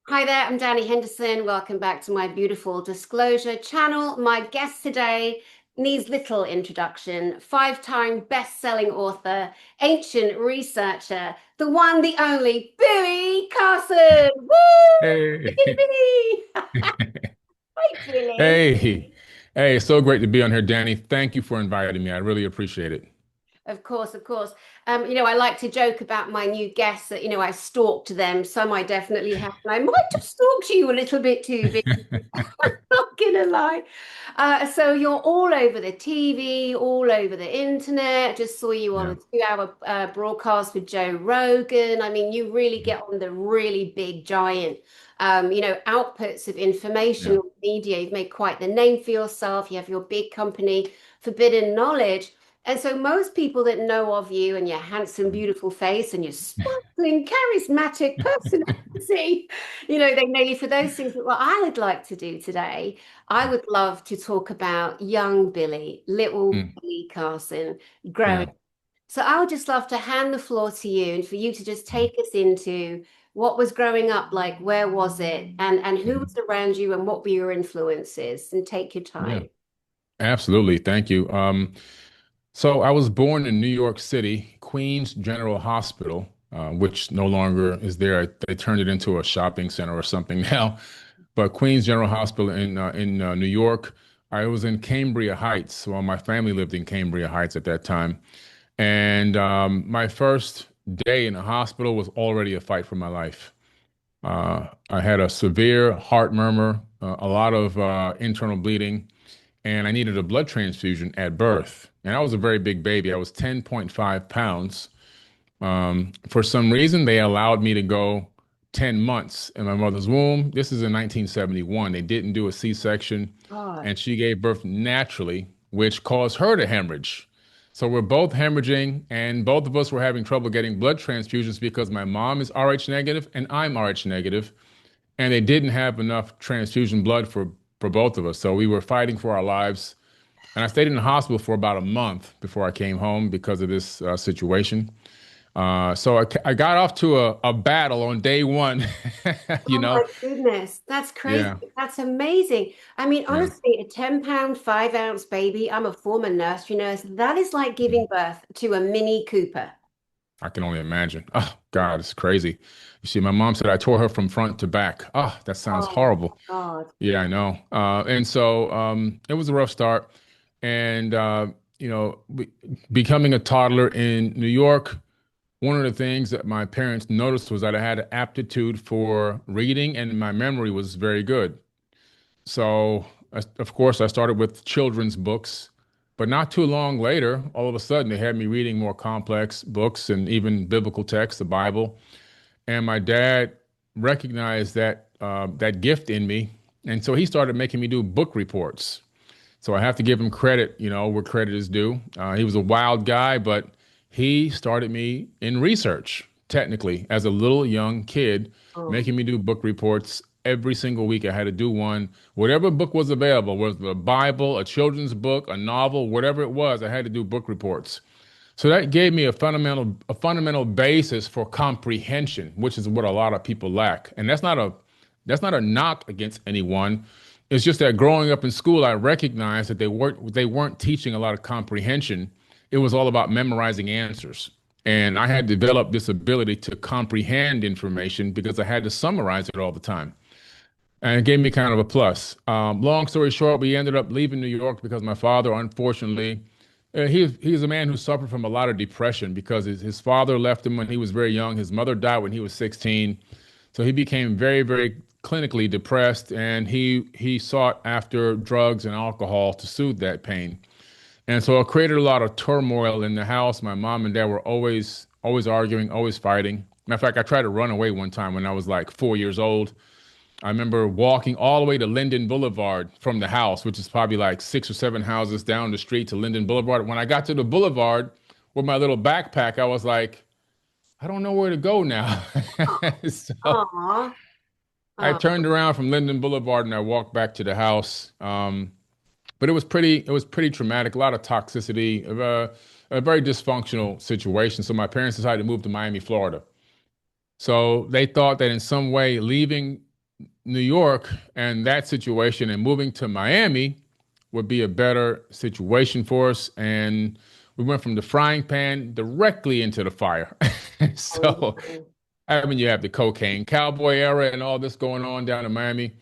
Hi there, I'm Danny Henderson. Welcome back to my beautiful disclosure channel. My guest today needs little introduction. Five-time best-selling author, ancient researcher, the one, the only, Billy Carson. Woo! Hey, Billy! Hi, Billy. hey, hey, so great to be on here, Danny. Thank you for inviting me. I really appreciate it. Of course, of course. I like to joke about my new guests that, I stalked them. Some I definitely have. And I might have stalked you a little bit too, Vic. Not gonna lie. So you're all over the TV, all over the internet. Just saw you on Yeah. a 2-hour broadcast with Joe Rogan. I mean, you really get on the really big giant, outputs of information Yeah. or media. You've made quite the name for yourself. You have your big company, Forbidden Knowledge. And so most people that know of you and your handsome, beautiful face and your sparkling, charismatic personality, they know you for those things. But what I would like to do today, I would love to talk about young Billy, little Mm, Billy Carson, growing. yeah. So I would just love to hand the floor to you and for you to just take us into what was growing up like, where was it, and who Mhm. was around you and what were your influences, and take your Yeah. time. Absolutely. Thank you. So I was born in New York City, Queens General Hospital, which no longer is there. They turned it into a shopping center or something now. But Queens General Hospital in New York. I was in Cambria Heights. Well, my family lived in Cambria Heights at that time. And my first day in the hospital was already a fight for my life. I had a severe heart murmur, a lot of internal bleeding, and I needed a blood transfusion at birth. And I was a very big baby. I was 10.5 pounds. For some reason, they allowed me to go 10 months in my mother's womb. This is in 1971. They didn't do a C-section, God. and she gave birth naturally, which caused her to hemorrhage. So we're both hemorrhaging, and both of us were having trouble getting blood transfusions because my mom is Rh negative and I'm Rh negative, and they didn't have enough transfusion blood for both of us. So we were fighting for our lives, and I stayed in the hospital for about a month before I came home because of this situation. So I got off to a battle on day one, you Oh know? my goodness, that's crazy. Yeah, That's amazing. I mean, yeah. honestly, a 10-pound, 5-ounce baby, I'm a former nursery nurse. That is like giving birth to a Mini Cooper. I can only imagine. Oh, God, it's crazy. You see, my mom said I tore her from front to back. Oh, that sounds Oh horrible. God. Yeah, I know. And so it was a rough start. And, becoming a toddler in New York, one of the things that my parents noticed was that I had an aptitude for reading and my memory was very good. So, of course, I started with children's books, but not too long later, all of a sudden, they had me reading more complex books and even biblical texts, the Bible. And my dad recognized that gift in me, and so he started making me do book reports. So I have to give him credit, where credit is due. He was a wild guy, but he started me in research, technically, as a little young kid, Oh, making me do book reports every single week. I had to do one. Whatever book was available, was the Bible, a children's book, a novel, whatever it was, I had to do book reports. So that gave me a fundamental basis for comprehension, which is what a lot of people lack. And that's not a knock against anyone. It's just that growing up in school, I recognized that they weren't teaching a lot of comprehension. It was all about memorizing answers. And I had developed this ability to comprehend information because I had to summarize it all the time. And it gave me kind of a plus. Long story short, we ended up leaving New York because my father, unfortunately, he's a man who suffered from a lot of depression because his father left him when he was very young. His mother died when he was 16. So he became very, very clinically depressed, and he sought after drugs and alcohol to soothe that pain. And so it created a lot of turmoil in the house. My mom and dad were always arguing, always fighting. Matter of fact, I tried to run away one time when I was like 4 years old. I remember walking all the way to Linden Boulevard from the house, which is probably like 6 or 7 houses down the street to Linden Boulevard. When I got to the boulevard with my little backpack, I was like, I don't know where to go now. So aw, I aw. turned around from Linden Boulevard and I walked back to the house. But it was pretty traumatic, a lot of toxicity, a very dysfunctional situation. So my parents decided to move to Miami, Florida. So they thought that in some way leaving New York and that situation and moving to Miami would be a better situation for us. And we went from the frying pan directly into the fire. So, Oh, I mean, you have the cocaine cowboy era and all this going on down in Miami,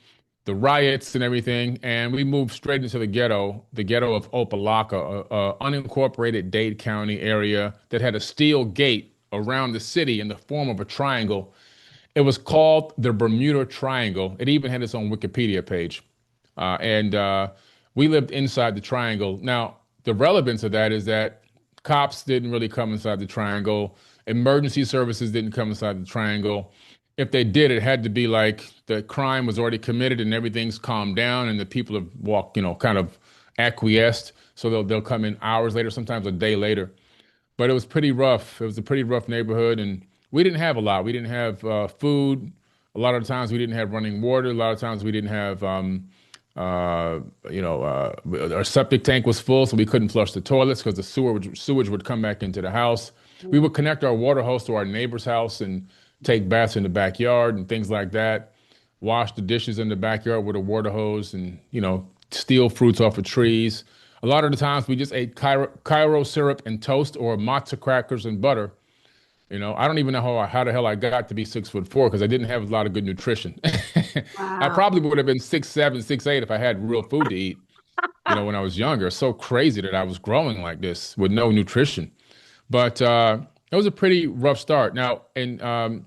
the riots and everything. And we moved straight into the ghetto of Opelika, a unincorporated Dade County area that had a steel gate around the city in the form of a triangle. It was called the Bermuda Triangle. It even had its own Wikipedia page. And we lived inside the triangle. Now, the relevance of that is that cops didn't really come inside the triangle. Emergency services didn't come inside the triangle. If they did, it had to be like the crime was already committed and everything's calmed down and the people have walked, kind of acquiesced. So they'll come in hours later, sometimes a day later. But it was pretty rough. It was a pretty rough neighborhood, and we didn't have a lot. We didn't have food. A lot of the times we didn't have running water. A lot of times we didn't have, our septic tank was full, so we couldn't flush the toilets because the sewage would come back into the house. We would connect our water hose to our neighbor's house and take baths in the backyard and things like that. Wash the dishes in the backyard with a water hose and, steal fruits off of trees. A lot of the times we just ate Cairo syrup and toast or matzo crackers and butter. I don't even know how the hell I got to be 6'4" because I didn't have a lot of good nutrition. I wow. probably would have been 6'7", 6'8" if I had real food to eat, when I was younger. So crazy that I was growing like this with no nutrition. But it was a pretty rough start. Now, in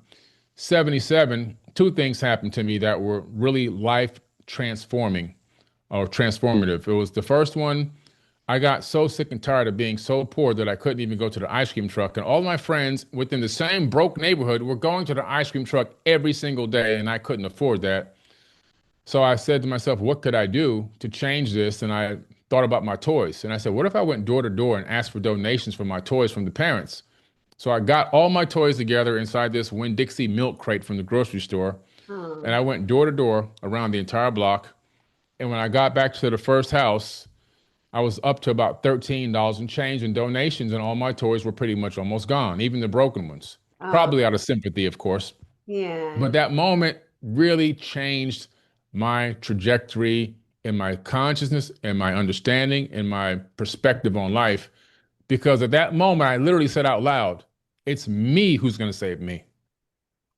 77, two things happened to me that were really life transforming or transformative. It was the first one, I got so sick and tired of being so poor that I couldn't even go to the ice cream truck. And all my friends within the same broke neighborhood were going to the ice cream truck every single day, and I couldn't afford that. So I said to myself, what could I do to change this? And I thought about my toys. And I said, what if I went door to door and asked for donations for my toys from the parents? So I got all my toys together inside this Winn-Dixie milk crate from the grocery store. And Oh, I went door to door around the entire block. And when I got back to the first house, I was up to about $13 and change in donations, and all my toys were pretty much almost gone, even the broken ones. oh, Probably out of sympathy, of course. yeah. But that moment really changed my trajectory in my consciousness and my understanding and my perspective on life. Because at that moment, I literally said out loud, it's me who's going to save me.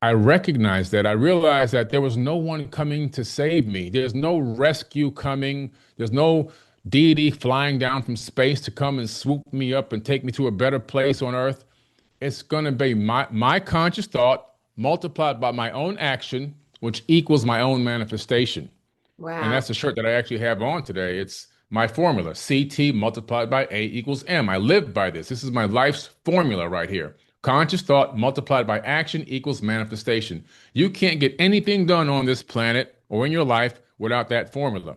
I recognized that. I realized that there was no one coming to save me. There's no rescue coming. There's no deity flying down from space to come and swoop me up and take me to a better place on earth. It's going to be my conscious thought multiplied by my own action, which equals my own manifestation. And Wow. that's the shirt that I actually have on today. It's my formula, CT multiplied by A equals M. I live by this. This is my life's formula right here. Conscious thought multiplied by action equals manifestation. You can't get anything done on this planet or in your life without that formula.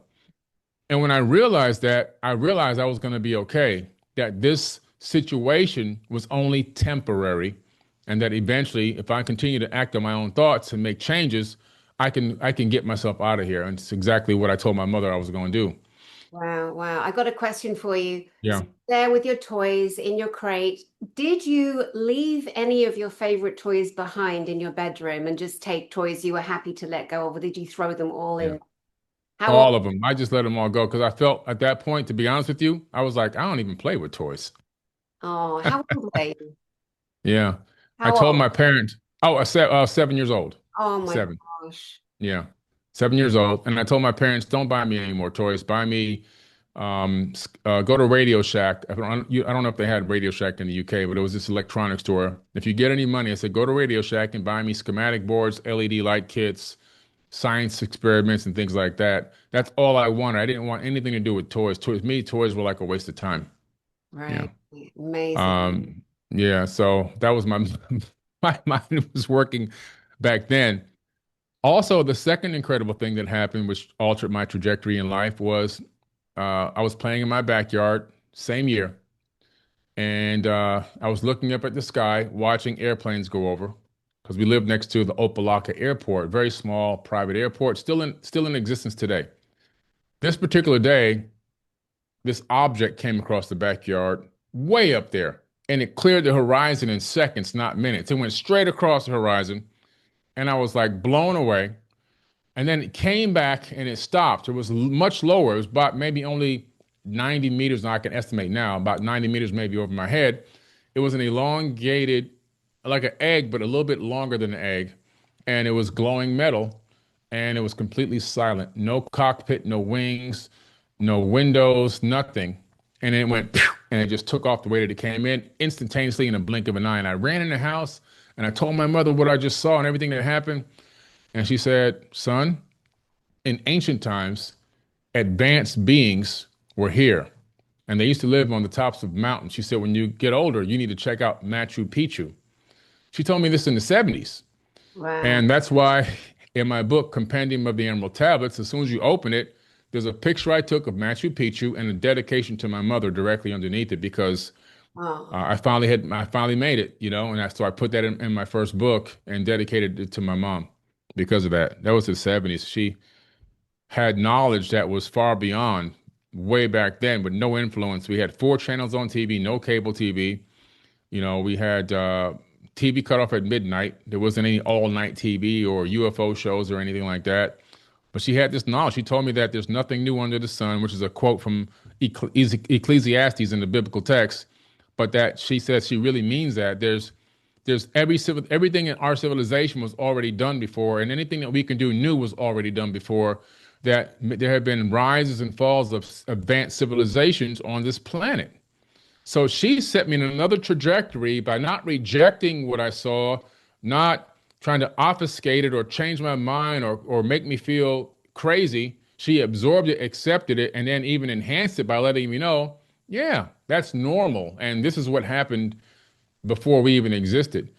And when I realized that, I realized I was going to be okay, that this situation was only temporary, and that eventually, if I continue to act on my own thoughts and make changes, I can get myself out of here. And it's exactly what I told my mother I was going to do. Wow. Wow. I got a question for you. Yeah. So there with your toys in your crate, did you leave any of your favorite toys behind in your bedroom and just take toys you were happy to let go of, or did you throw them all Yeah. in? How old? All of them. I just let them all go because I felt at that point, to be honest with you, I was like, I don't even play with toys. Oh, how old were you? Yeah. I How told old? my parents, oh, 7 years old. Oh my 7. gosh. Yeah. 7 years old. And I told my parents, don't buy me any more toys. Buy me, go to Radio Shack. I don't know if they had Radio Shack in the UK, but it was this electronics store. If you get any money, I said, go to Radio Shack and buy me schematic boards, LED light kits, science experiments, and things like that. That's all I wanted. I didn't want anything to do with toys. Toys were like a waste of time. Yeah. Right. Amazing. Um, yeah. So that was my, my mind was working back then. Also, the second incredible thing that happened, which altered my trajectory in life, was I was playing in my backyard, same year, and I was looking up at the sky, watching airplanes go over, because we live next to the Opelika Airport, very small private airport, still in existence today. This particular day, this object came across the backyard, way up there, and it cleared the horizon in seconds, not minutes. It went straight across the horizon, and I was like blown away. And then it came back and it stopped. It was much lower. It was about maybe only 90 meters. Now I can estimate now, about 90 meters maybe over my head. It was an elongated, like an egg, but a little bit longer than an egg. And it was glowing metal and it was completely silent. No cockpit, no wings, no windows, nothing. And it went, pew, and it just took off the way that it came in instantaneously in a blink of an eye. And I ran in the house and I told my mother what I just saw and everything that happened. And she said, son, in ancient times, advanced beings were here and they used to live on the tops of mountains. She said, when you get older, you need to check out Machu Picchu. She told me this in the 70s. Wow. And that's why in my book, Compendium of the Emerald Tablets, as soon as you open it, there's a picture I took of Machu Picchu and a dedication to my mother directly underneath it because Oh, I finally made it, and so I put that in my first book and dedicated it to my mom because of that. That was the 70s. She had knowledge that was far beyond way back then, with no influence. We had 4 channels on TV, no cable TV. We had TV cut off at midnight. There wasn't any all-night TV or UFO shows or anything like that. But she had this knowledge. She told me that there's nothing new under the sun, which is a quote from Ecclesiastes in the biblical text. But that she says she really means that there's everything in our civilization was already done before, and anything that we can do new was already done before. That there have been rises and falls of advanced civilizations on this planet. So she set me in another trajectory by not rejecting what I saw, not trying to obfuscate it or change my mind or make me feel crazy. She absorbed it, accepted it, and then even enhanced it by letting me know, yeah, that's normal. And this is what happened before we even existed.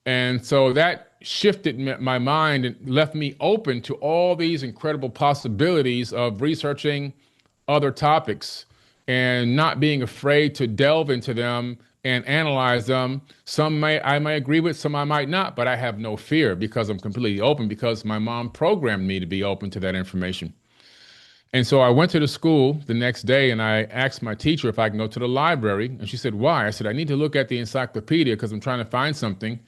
And so that shifted my mind and left me open to all these incredible possibilities of researching other topics and not being afraid to delve into them and analyze them. I may agree with, some I might not, but I have no fear because I'm completely open because my mom programmed me to be open to that information. And so I went to the school the next day and I asked my teacher if I can go to the library. And she said, why? I said, I need to look at the encyclopedia because I'm trying to find something.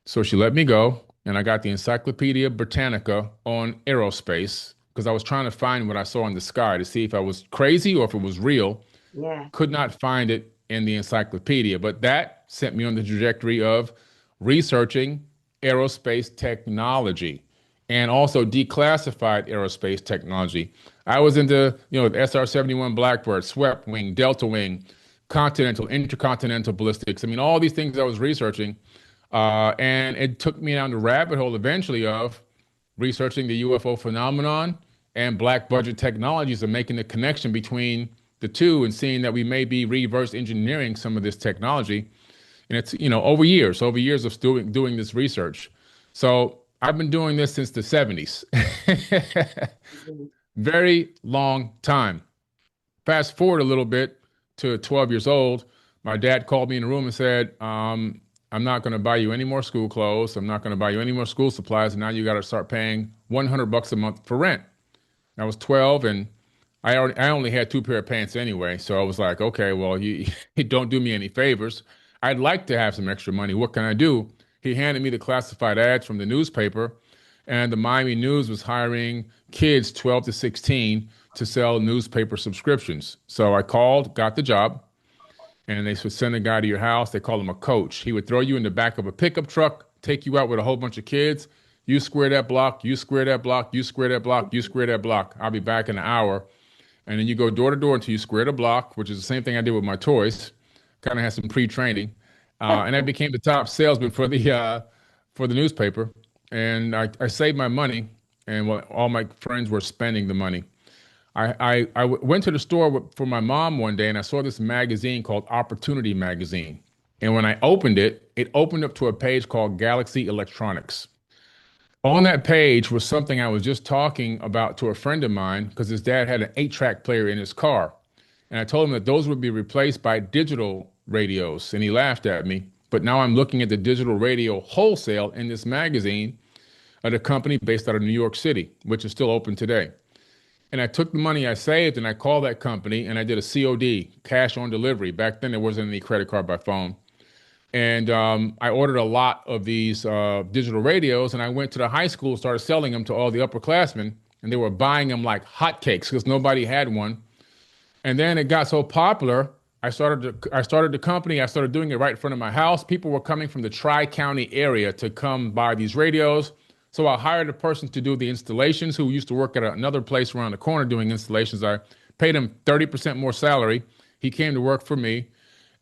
So she let me go and I got the Encyclopedia Britannica on aerospace because I was trying to find what I saw in the sky to see if I was crazy or if it was real. yeah. Could not find it in the encyclopedia, but that sent me on the trajectory of researching aerospace technology and also declassified aerospace technology. I was into, the SR-71 Blackbird, swept wing, delta wing, continental, intercontinental ballistics. I mean, all these things I was researching. And it took me down the rabbit hole eventually of researching the UFO phenomenon and black budget technologies and making the connection between the two and seeing that we may be reverse engineering some of this technology. And it's, over years of doing this research. So I've been doing this since the 70s. Mhm. Very long time. Fast forward a little bit to 12 years old. My dad called me in the room and said, I'm not going to buy you any more school clothes. I'm not going to buy you any more school supplies. And now you got to start paying $100 a month for rent. I was 12 and I only had 2 pair of pants anyway. So I was like, okay, well, you don't do me any favors. I'd like to have some extra money. What can I do? He handed me the classified ads from the newspaper, and the Miami News was hiring kids 12 to 16 to sell newspaper subscriptions. So I called, got the job, and they would send a guy to your house. They call him a coach. He would throw you in the back of a pickup truck, take you out with a whole bunch of kids. You square that block, you square that block, you square that block, you square that block. I'll be back in an hour. And then you go door to door until you square the block, which is the same thing I did with my toys. Kind of had some pre-training. And I became the top salesman for the newspaper. And I saved my money, and all my friends were spending the money. I went to the store for my mom one day and I saw this magazine called Opportunity Magazine. And when I opened it, it opened up to a page called Galaxy Electronics. On that page was something I was just talking about to a friend of mine because his dad had an 8-track player in his car. And I told him that those would be replaced by digital radios. And he laughed at me. But now I'm looking at the digital radio wholesale in this magazine at a company based out of New York City, which is still open today. And I took the money I saved and I called that company and I did a COD, cash on delivery. Back then there wasn't any credit card by phone. And I ordered a lot of these digital radios, and I went to the high school, started selling them to all the upperclassmen, and they were buying them like hotcakes because nobody had one. And then it got so popular, I started the company. I started doing it right in front of my house. People were coming from the Tri-County area to come buy these radios. So I hired a person to do the installations who used to work at another place around the corner doing installations. I paid him 30% more salary. He came to work for me,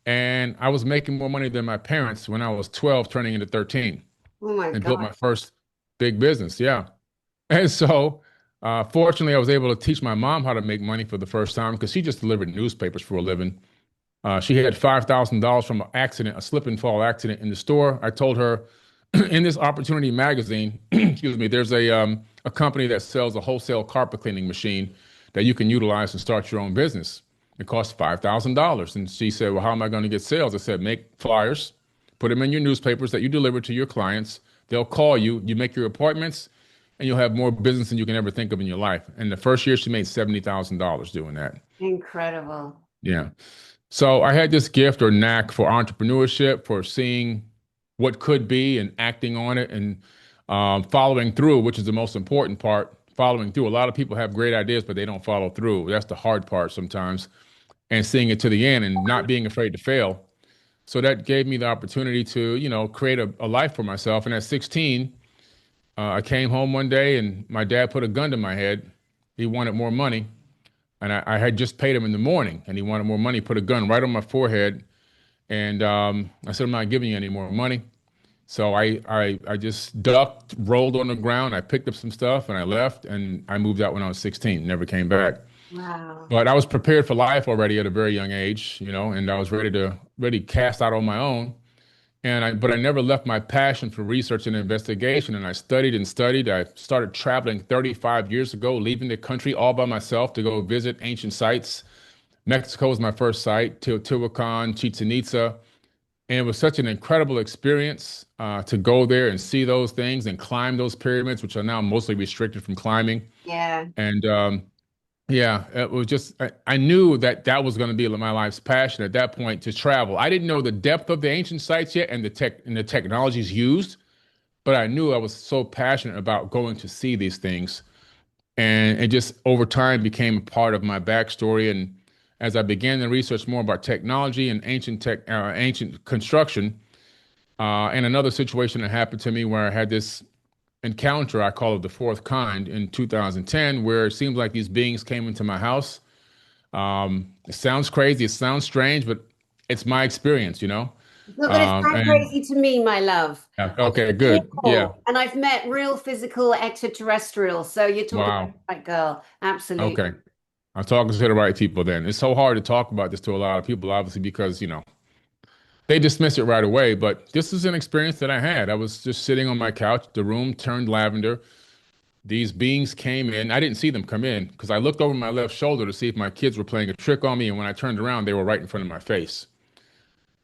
and I was making more money than my parents when I was 12, turning into 13, Oh my and built God. my first big business. Yeah. And so, fortunately, I was able to teach my mom how to make money for the first time because she just delivered newspapers for a living. She had $5,000 from an accident, a slip and fall accident in the store. I told her in this Opportunity magazine, excuse me, there's a company that sells a wholesale carpet cleaning machine that you can utilize to start your own business. It costs $5,000. And she said, well, how am I going to get sales? I said, make flyers, put them in your newspapers that you deliver to your clients. They'll call you, you make your appointments, and you'll have more business than you can ever think of in your life. And the first year, she made $70,000 doing that. Incredible. Yeah. So I had this gift or knack for entrepreneurship, for seeing what could be and acting on it and following through, which is the most important part. Following through. A lot of people have great ideas, but they don't follow through. That's the hard part sometimes. And seeing it to the end and not being afraid to fail. So that gave me the opportunity to, create a life for myself. And at 16, I came home one day and my dad put a gun to my head. He wanted more money. And I had just paid him in the morning and he wanted more money, put a gun right on my forehead. And I said, I'm not giving you any more money. So I just ducked, rolled on the ground. I picked up some stuff and I left and I moved out when I was 16, never came back. Wow. But I was prepared for life already at a very young age, and I was ready to cast out on my own. But I never left my passion for research and investigation. And I studied and studied. I started traveling 35 years ago, leaving the country all by myself to go visit ancient sites. Mexico was my first site, Teotihuacan, Chichen Itza. And it was such an incredible experience to go there and see those things and climb those pyramids, which are now mostly restricted from climbing. Yeah. And yeah, it was just, I knew that that was going to be my life's passion at that point to travel. I didn't know the depth of the ancient sites yet and the technologies used, but I knew I was so passionate about going to see these things. And it just over time became a part of my backstory. And as I began to research more about technology and ancient construction, and another situation that happened to me where I had this encounter, I call it the fourth kind, in 2010, where it seems like these beings came into my house. It sounds crazy, it sounds strange, but it's my experience. It's not going to sound And crazy to me, my love. yeah, I okay, feel good. Yeah. and I've met real physical extraterrestrials. So you're talking to Wow. the right girl. Absolutely. Okay. I'm talking to the right people then. It's so hard to talk about this to a lot of people, obviously, because, they dismiss it right away. But this is an experience that I had. I was just sitting on my couch. The room turned lavender. These beings came in. I didn't see them come in because I looked over my left shoulder to see if my kids were playing a trick on me. And when I turned around, they were right in front of my face.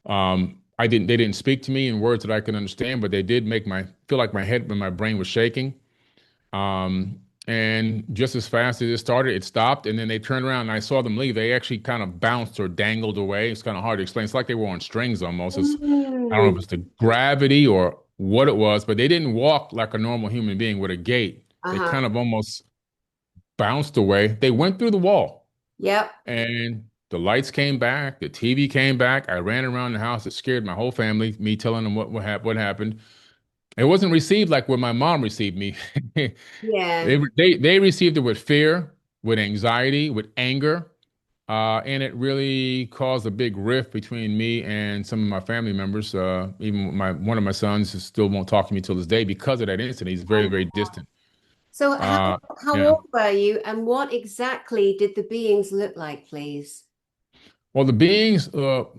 They didn't speak to me in words that I could understand, but they did make feel like my head and my brain was shaking. And just as fast as it started, it stopped. And then they turned around and I saw them leave. They actually kind of bounced or dangled away. It's kind of hard to explain. It's like they were on strings almost. I don't know if Mm. it's the gravity or what it was, but they didn't walk like a normal human being with a gait. They Uh-huh. kind of almost bounced away. They went through the wall Yep. and the lights came back. The TV came back. I ran around the house. It scared my whole family, me telling them what happened. It wasn't received like where my mom received me. Yeah. They received it with fear, with anxiety, with anger, and it really caused a big rift between me and some of my family members. Even one of my sons still won't talk to me till this day because of that incident. He's very, very distant. So Uh, how yeah. old were you and what exactly did the beings look like, please? Well, the beings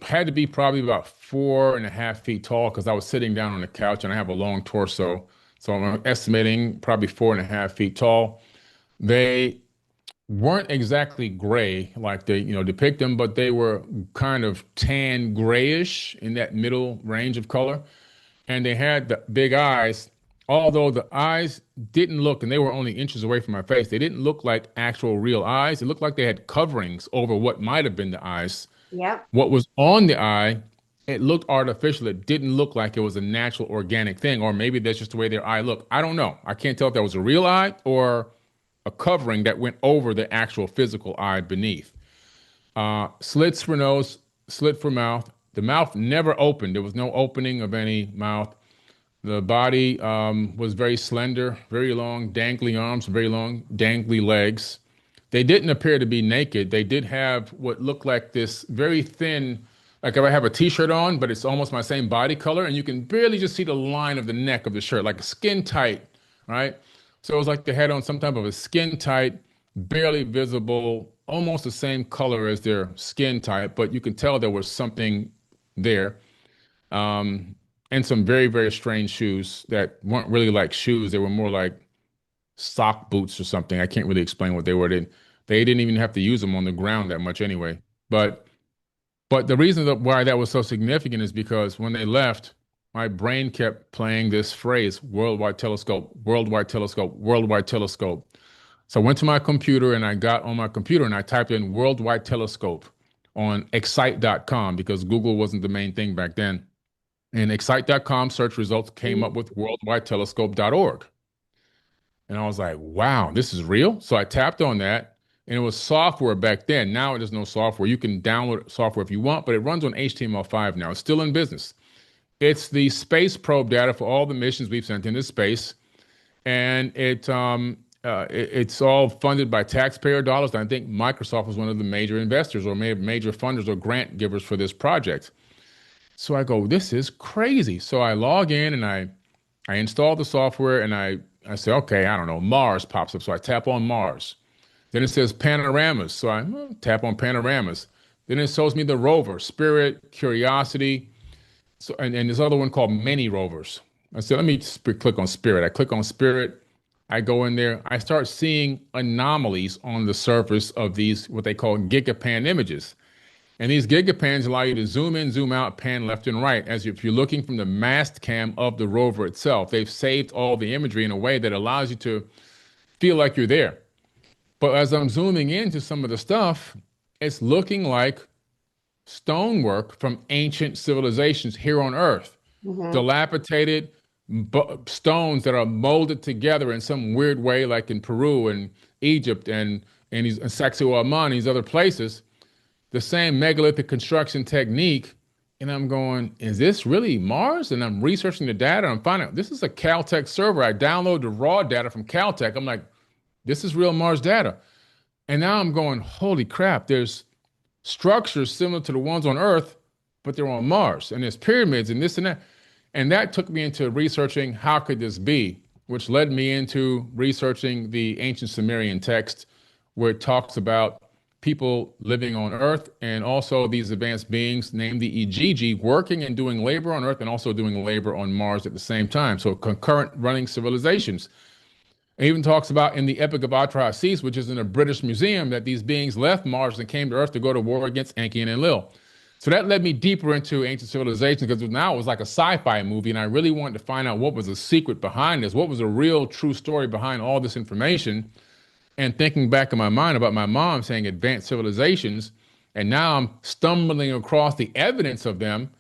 had to be probably about 4.5 feet tall because I was sitting down on the couch and I have a long torso. So I'm estimating probably 4.5 feet tall. They weren't exactly gray like they, depict them, but they were kind of tan grayish in that middle range of color. And they had the big eyes, although the eyes didn't look, and they were only inches away from my face, they didn't look like actual real eyes. It looked like they had coverings over what might have been the eyes. Yep. What was on the eye it looked artificial. It didn't look like it was a natural organic thing, or maybe that's just the way their eye looked. I don't know. I can't tell if that was a real eye or a covering that went over the actual physical eye beneath. Slits for nose, slit for mouth. The mouth never opened. There was no opening of any mouth. The body was very slender, very long, dangly arms, very long, dangly legs. They didn't appear to be naked. They did have what looked like this very thin, like if I have a t-shirt on, but it's almost my same body color, and you can barely just see the line of the neck of the shirt, like skin tight, right? So it was like they had on some type of a skin tight, barely visible, almost the same color as their skin type, but you can tell there was something there. Um, and some very, very strange shoes that weren't really like shoes. They were more like sock boots or something. I can't really explain what they were. They didn't even have to use them on the ground that much anyway. But the reason why that was so significant is because when they left, my brain kept playing this phrase, worldwide telescope, worldwide telescope, worldwide telescope. So I went to my computer and I got on my computer and I typed in worldwide telescope on excite.com because Google wasn't the main thing back then. And excite.com search results came up with worldwidetelescope.org. And I was like, wow, this is real. So I tapped on that and it was software back then. Now there's no software. You can download software if you want, but it runs on HTML5 now. It's still in business. It's the space probe data for all the missions we've sent into space. And it's all funded by taxpayer dollars. And I think Microsoft was one of the major investors or major funders or grant givers for this project. So I go, this is crazy. So I log in and I install the software and I say, okay, I don't know, Mars pops up. So I tap on Mars. Then it says panoramas. So I tap on panoramas. Then it shows me the rover, Spirit, Curiosity, so, and this other one called Many Rovers. I said, let me click on Spirit. I click on Spirit. I go in there. I start seeing anomalies on the surface of these, what they call gigapan images. And these gigapans allow you to zoom in, zoom out, pan left and right, as if you're looking from the mast cam of the rover itself. They've saved all the imagery in a way that allows you to feel like you're there. But as I'm zooming into some of the stuff, it's looking like stonework from ancient civilizations here on Earth. Mm-hmm. Dilapidated stones that are molded together in some weird way, like in Peru and Egypt and Sacsayhuaman, these other places. The same megalithic construction technique. And I'm going, is this really Mars? And I'm researching the data. I'm finding out this is a Caltech server. I download the raw data from Caltech. I'm like, this is real Mars data. And now I'm going, holy crap, there's structures similar to the ones on Earth, but they're on Mars. And there's pyramids and this and that. And that took me into researching how could this be, which led me into researching the ancient Sumerian text where it talks about people living on Earth and also these advanced beings named the Igigi working and doing labor on Earth and also doing labor on Mars at the same time. So concurrent running civilizations. It even talks about in the Epic of Atrahasis, which is in a British museum, that these beings left Mars and came to Earth to go to war against Enki and Enlil. So that led me deeper into ancient civilizations because now it was like a sci-fi movie and I really wanted to find out what was the secret behind this, what was the real true story behind all this information. And thinking back in my mind about my mom saying advanced civilizations, and now I'm stumbling across the evidence of them,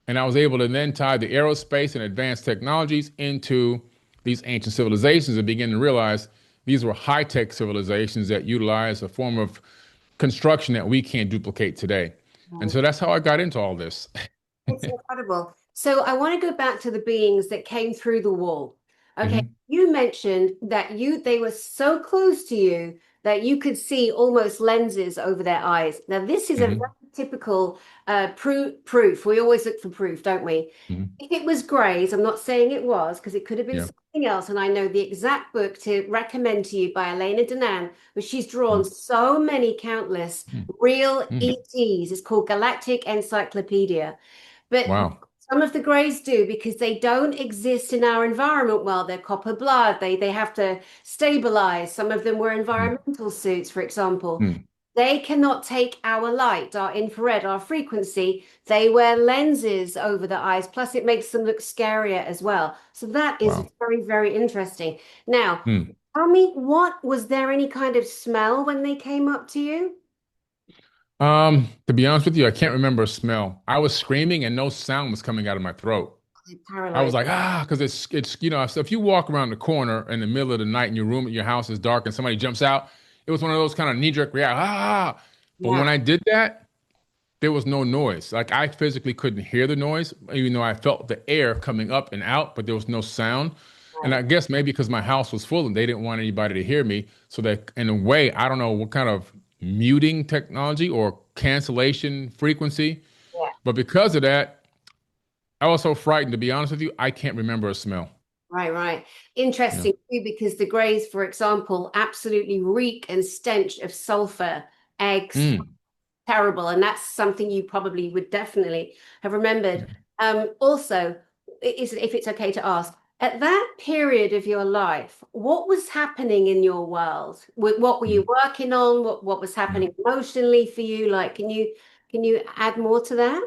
and I was able to then tie the aerospace and advanced technologies into these ancient civilizations and begin to realize these were high-tech civilizations that utilize a form of construction that we can't duplicate today. And so that's how I got into all this. It's incredible. So I want to go back to the beings that came through the wall. Okay, Mhm, you mentioned that they were so close to you that you could see almost lenses over their eyes. Now, this is a very mhm, typical proof. We always look for proof, don't we? mhm. If it was Gray's, I'm not saying it was, because it could have been Yeah. something else. And I know the exact book to recommend to you by Elena DANAAN, but she's drawn Mm, so many countless mm, real mm. ETs. It's called Galactic Encyclopedia. But Wow. some of the greys do because they don't exist in our environment well. They're copper blood. They have to stabilize. Some of them wear Mm, environmental suits, for example. mm. They cannot take our light, our infrared, our frequency. They wear lenses over the eyes. Plus, it makes them look scarier as well. So that is Wow. very, very interesting. Now, Mm. tell me, what was there any kind of smell when they came up to you? To be honest with you, I can't remember a smell. I was screaming and no sound was coming out of my throat. I was Paralyzed. like, because so if you walk around the corner in the middle of the night and your room at your house is dark and somebody jumps out, it was one of those kind of knee-jerk reactions. But Yeah. when I did that, there was no noise. Like I physically couldn't hear the noise, even though I felt the air coming up and out, but there was no sound. And Right. I guess maybe because my house was full and they didn't want anybody to hear me. So that in a way, I don't know what kind of muting technology or cancellation frequency, Yeah. but because of that, I was so frightened, to be honest with you, I can't remember a smell. Right, right. Yeah. Interesting too, because the Greys, for example, absolutely reek and stench of sulfur, eggs, Mm. terrible. And that's something you probably would definitely have remembered. Yeah. Also, if it's okay to ask, at that period of your life, what was happening in your world? What were you Mm. working on? What was Yeah. happening emotionally for you? Like, can you add more to that?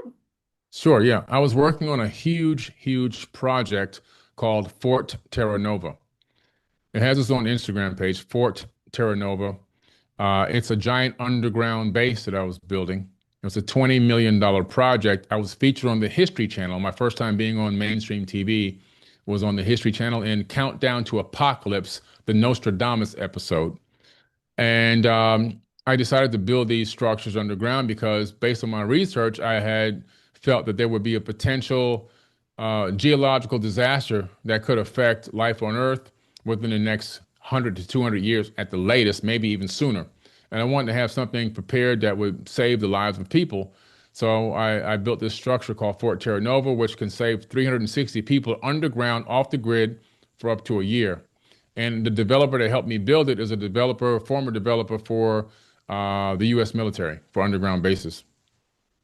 Sure, yeah. I was working on a huge, huge project called Fort Terra Nova. It has its own Instagram page, Fort Terra Nova. It's a giant underground base that I was building. It was a $20 million project. I was featured on the History Channel. My first time being on mainstream TV was on the History Channel in Countdown to Apocalypse, the Nostradamus episode. And I decided to build these structures underground because, based on my research, I had felt that there would be a potential geological disaster that could affect life on Earth within the next 100 to 200 years at the latest, maybe even sooner. And I wanted to have something prepared that would save the lives of people. So I built this structure called Fort Terra Nova, which can save 360 people underground off the grid for up to a year. And the developer that helped me build it is a developer, a former developer for the U.S. military for underground bases.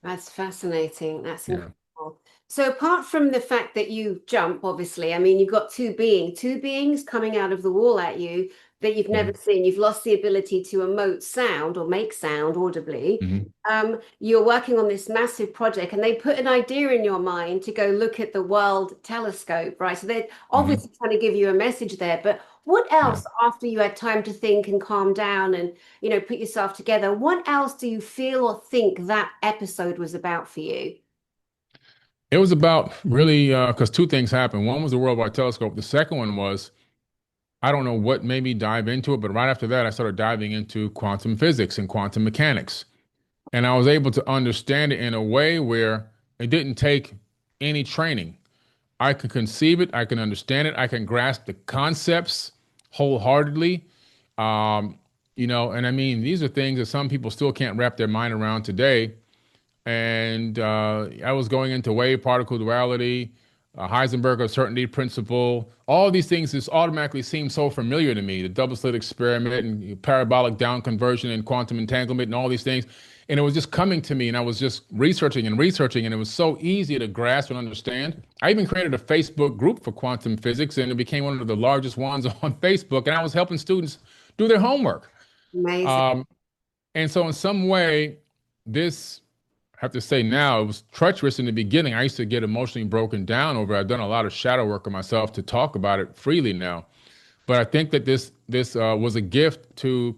That's fascinating. That's Yeah. incredible. So apart from the fact that you jump, obviously, I mean, you've got two beings coming out of the wall at you that you've never Hmm. seen. You've lost the ability to emote sound or make sound audibly. Hmm. You're working on this massive project, and they put an idea in your mind to go look at the world telescope, right? So they're Hmm. obviously trying to give you a message there. But what Yeah. else, after you had time to think and calm down and put yourself together. What else do you feel or think that episode was about for you? It was about really because two things happened. One was the worldwide telescope. The second one was I don't know what made me dive into it, but right after that, I started diving into quantum physics and quantum mechanics. And I was able to understand it in a way where it didn't take any training. I can conceive it, I can understand it, I can grasp the concepts wholeheartedly. Um, and I mean, these are things that some people still can't wrap their mind around today. And I was going into wave particle duality, Heisenberg uncertainty principle. All of these things just automatically seem so familiar to me. The double slit experiment and parabolic down conversion and quantum entanglement and all these things. And it was just coming to me, and I was just researching and researching, and it was so easy to grasp and understand. I even created a Facebook group for quantum physics, and it became one of the largest ones on Facebook. And I was helping students do their homework. Amazing. Um, and so, in some way, this, I have to say now, it was treacherous in the beginning. I used to get emotionally broken down over it. I've done a lot of shadow work on myself to talk about it freely now. But I think that this was a gift to,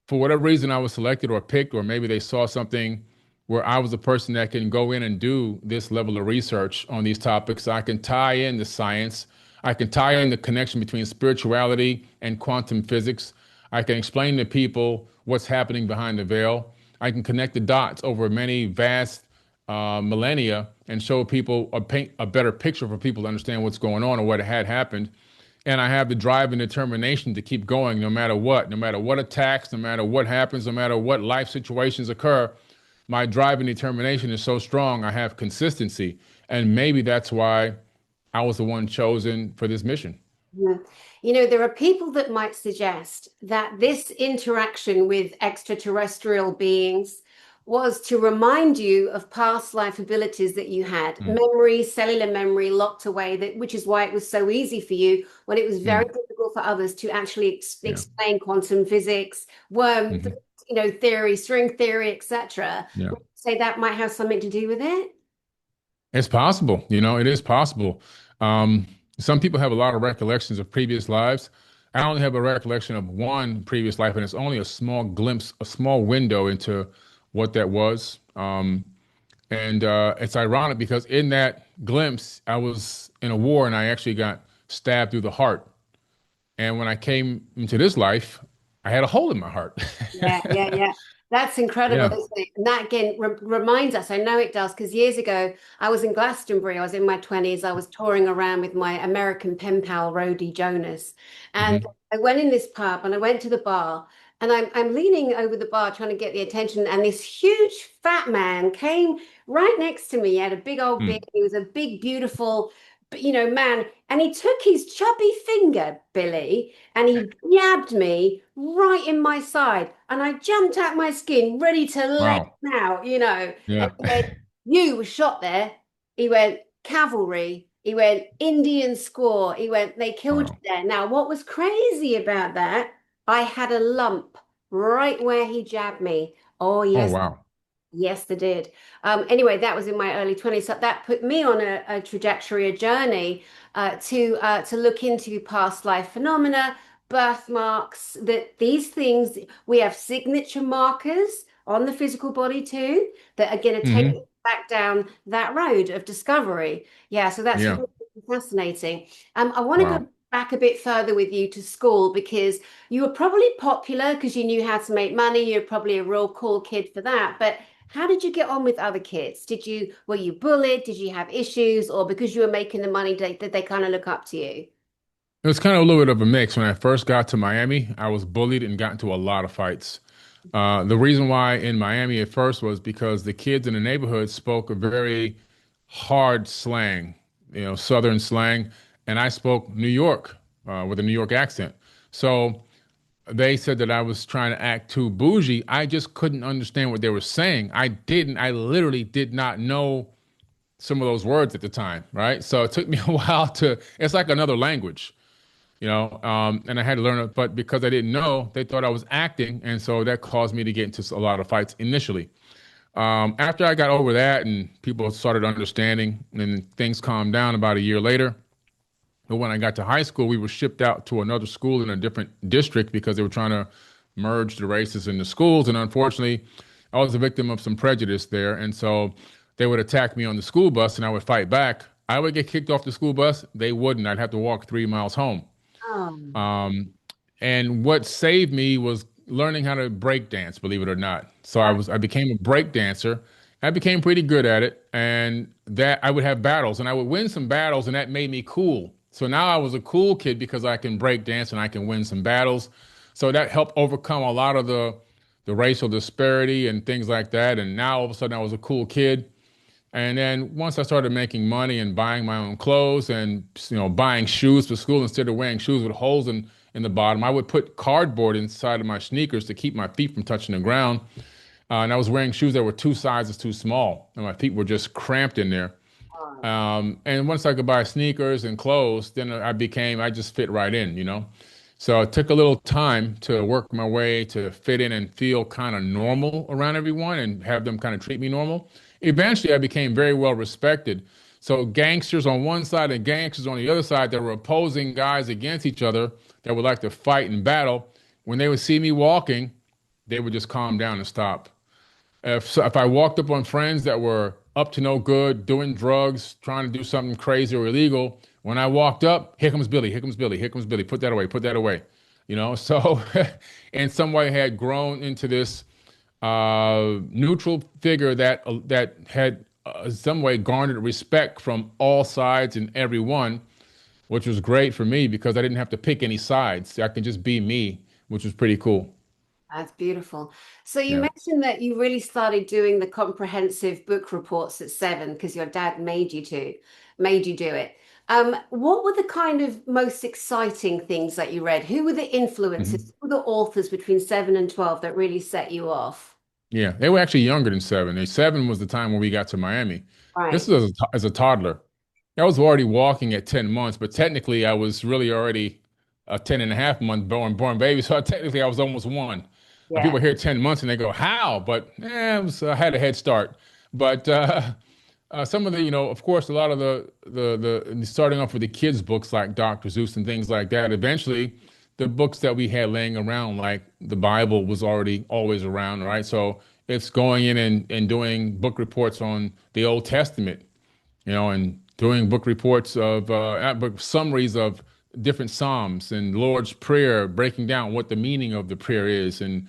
for whatever reason, I was selected or picked, or maybe they saw something where I was a person that can go in and do this level of research on these topics. I can tie in the science. I can tie in the connection between spirituality and quantum physics. I can explain to people what's happening behind the veil. I can connect the dots over many vast millennia and show people paint a better picture for people to understand what's going on or what had happened. And I have the drive and determination to keep going no matter what attacks, no matter what happens, no matter what life situations occur. My drive and determination is so strong, I have consistency. And maybe that's why I was the one chosen for this mission. Yeah. There are people that might suggest that this interaction with extraterrestrial beings was to remind you of past life abilities that you had, Mm, memory, cellular memory locked away, which is why it was so easy for you when it was very mm, difficult for others to actually yeah. explain quantum physics, worm, Hmm. theory, string theory, etc. Yeah. Say that might have something to do with it. It's possible, it is possible. Um, some people have a lot of recollections of previous lives. I only have a recollection of one previous life, and it's only a small glimpse, a small window into what that was. And it's ironic because in that glimpse, I was in a war and I actually got stabbed through the heart. And when I came into this life, I had a hole in my heart. Yeah, yeah, yeah. That's incredible, Yeah. isn't it? And that again reminds us, I know it does, because years ago I was in Glastonbury, I was in my 20s, I was touring around with my American pen pal, Rhodey Jonas. And Hmm. I went in this pub and I went to the bar and I'm leaning over the bar trying to get the attention. And this huge fat man came right next to me. He had a big old beard. He was a big, beautiful, man. And he took his chubby finger, Billy, and he jabbed me right in my side. And I jumped out my skin, ready to let Wow. him out. And Yeah. he went, "You were shot there." He went, "Cavalry." He went, "Indian score." He went, "They killed you Wow. there." Now, what was crazy about that, I had a lump right where he jabbed me. Oh, Oh, yes. wow. Yes, they did. Anyway, that was in my early 20s. So that put me on a trajectory, a journey to look into past life phenomena, birthmarks, that these things, we have signature markers on the physical body too, that are going to take us Hmm. back down that road of discovery. Yeah, so that's Yeah. really fascinating. I want to go Wow. back a bit further with you to school because you were probably popular because you knew how to make money. You're probably a real cool kid for that. But how did you get on with other kids? Were you bullied? Did you have issues? Or because you were making the money, did they kind of look up to you? It was kind of a little bit of a mix. When I first got to Miami, I was bullied and got into a lot of fights. The reason why in Miami at first was because the kids in the neighborhood spoke a very hard slang, Southern slang, and I spoke New York with a New York accent. So they said that I was trying to act too bougie. I just couldn't understand what they were saying. I literally did not know some of those words at the time, right? So it took me a while it's like another language, and I had to learn it. But because I didn't know, they thought I was acting. And so that caused me to get into a lot of fights initially. After I got over that and people started understanding and things calmed down about a year later, but when I got to high school, we were shipped out to another school in a different district because they were trying to merge the races in the schools. And unfortunately, I was a victim of some prejudice there. And so they would attack me on the school bus and I would fight back. I would get kicked off the school bus. They wouldn't. I'd have to walk 3 miles home. Oh, Um, and what saved me was learning how to break dance, believe it or not. So I became a break dancer. I became pretty good at it, and that I would have battles, and I would win some battles, and that made me cool. So now I was a cool kid because I can break dance and I can win some battles. So that helped overcome a lot of the racial disparity and things like that. And now all of a sudden I was a cool kid. And then once I started making money and buying my own clothes and buying shoes for school instead of wearing shoes with holes in the bottom, I would put cardboard inside of my sneakers to keep my feet from touching the ground. And I was wearing shoes that were 2 sizes too small, and my feet were just cramped in there. oh, And once I could buy sneakers and clothes, then I just fit right in. So it took a little time to work my way to fit in and feel kind of normal around everyone and have them kind of treat me normal. Eventually, I became very well respected. So gangsters on one side and gangsters on the other side that were opposing guys against each other that would like to fight and battle, when they would see me walking, they would just calm down and stop. If I walked up on friends that were up to no good, doing drugs, trying to do something crazy or illegal, when I walked up, here comes Billy, here comes Billy, here comes Billy, put that away, put that away. So in some way had grown into this neutral figure that had some way garnered respect from all sides and everyone, which was great for me because I didn't have to pick any sides. I could just be me, which was pretty cool. that's beautiful. So you Yeah. mentioned that you really started doing the comprehensive book reports at 7 because your dad made you do it. What were the kind of most exciting things that you read? Who were the influences, Mhm. who were the authors between 7 and 12 that really set you off? Yeah, they were actually younger than 7. 7 was the time when we got to Miami. This Right. was as a toddler. I was already walking at 10 months, but technically I was really already a 10 and a half month born baby. So technically I was almost one. Yeah. People hear 10 months and they go, how? But I had a head start. But some of the, of course, a lot of the starting off with the kids' books like Dr. Seuss and things like that. Eventually, the books that we had laying around, like the Bible, was already always around, right? So it's going in and doing book reports on the Old Testament, and doing book reports of book summaries of different Psalms and Lord's Prayer, breaking down what the meaning of the prayer is and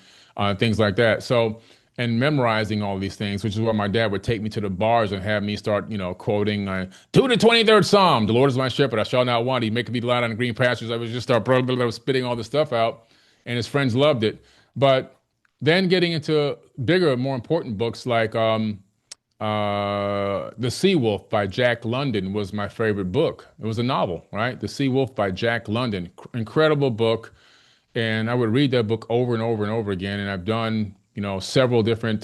things like that. So, and memorizing all these things, which is why my dad would take me to the bars and have me start, quoting to the 23rd Psalm, the Lord is my shepherd, I shall not want. He maketh me to lie down in green pastures. I would just start spitting all this stuff out, and his friends loved it. But then getting into bigger, more important books like The Sea Wolf by Jack London was my favorite book. It was a novel, right? The Sea Wolf by Jack London. Incredible book. And I would read that book over and over and over again. And I've done, several different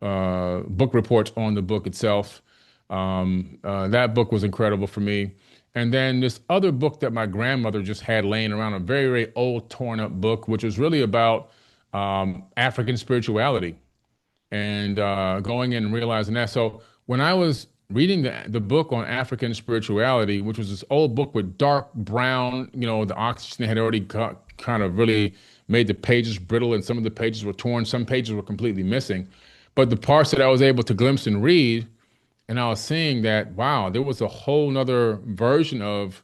book reports on the book itself. That book was incredible for me. And then this other book that my grandmother just had laying around, a very, very old, torn up book, which was really about African spirituality and going in and realizing that. So when I was reading the book on African spirituality, which was this old book with dark brown, the oxygen had already kind of really made the pages brittle, and some of the pages were torn, some pages were completely missing. But the parts that I was able to glimpse and read, and I was seeing that, wow, there was a whole nother version of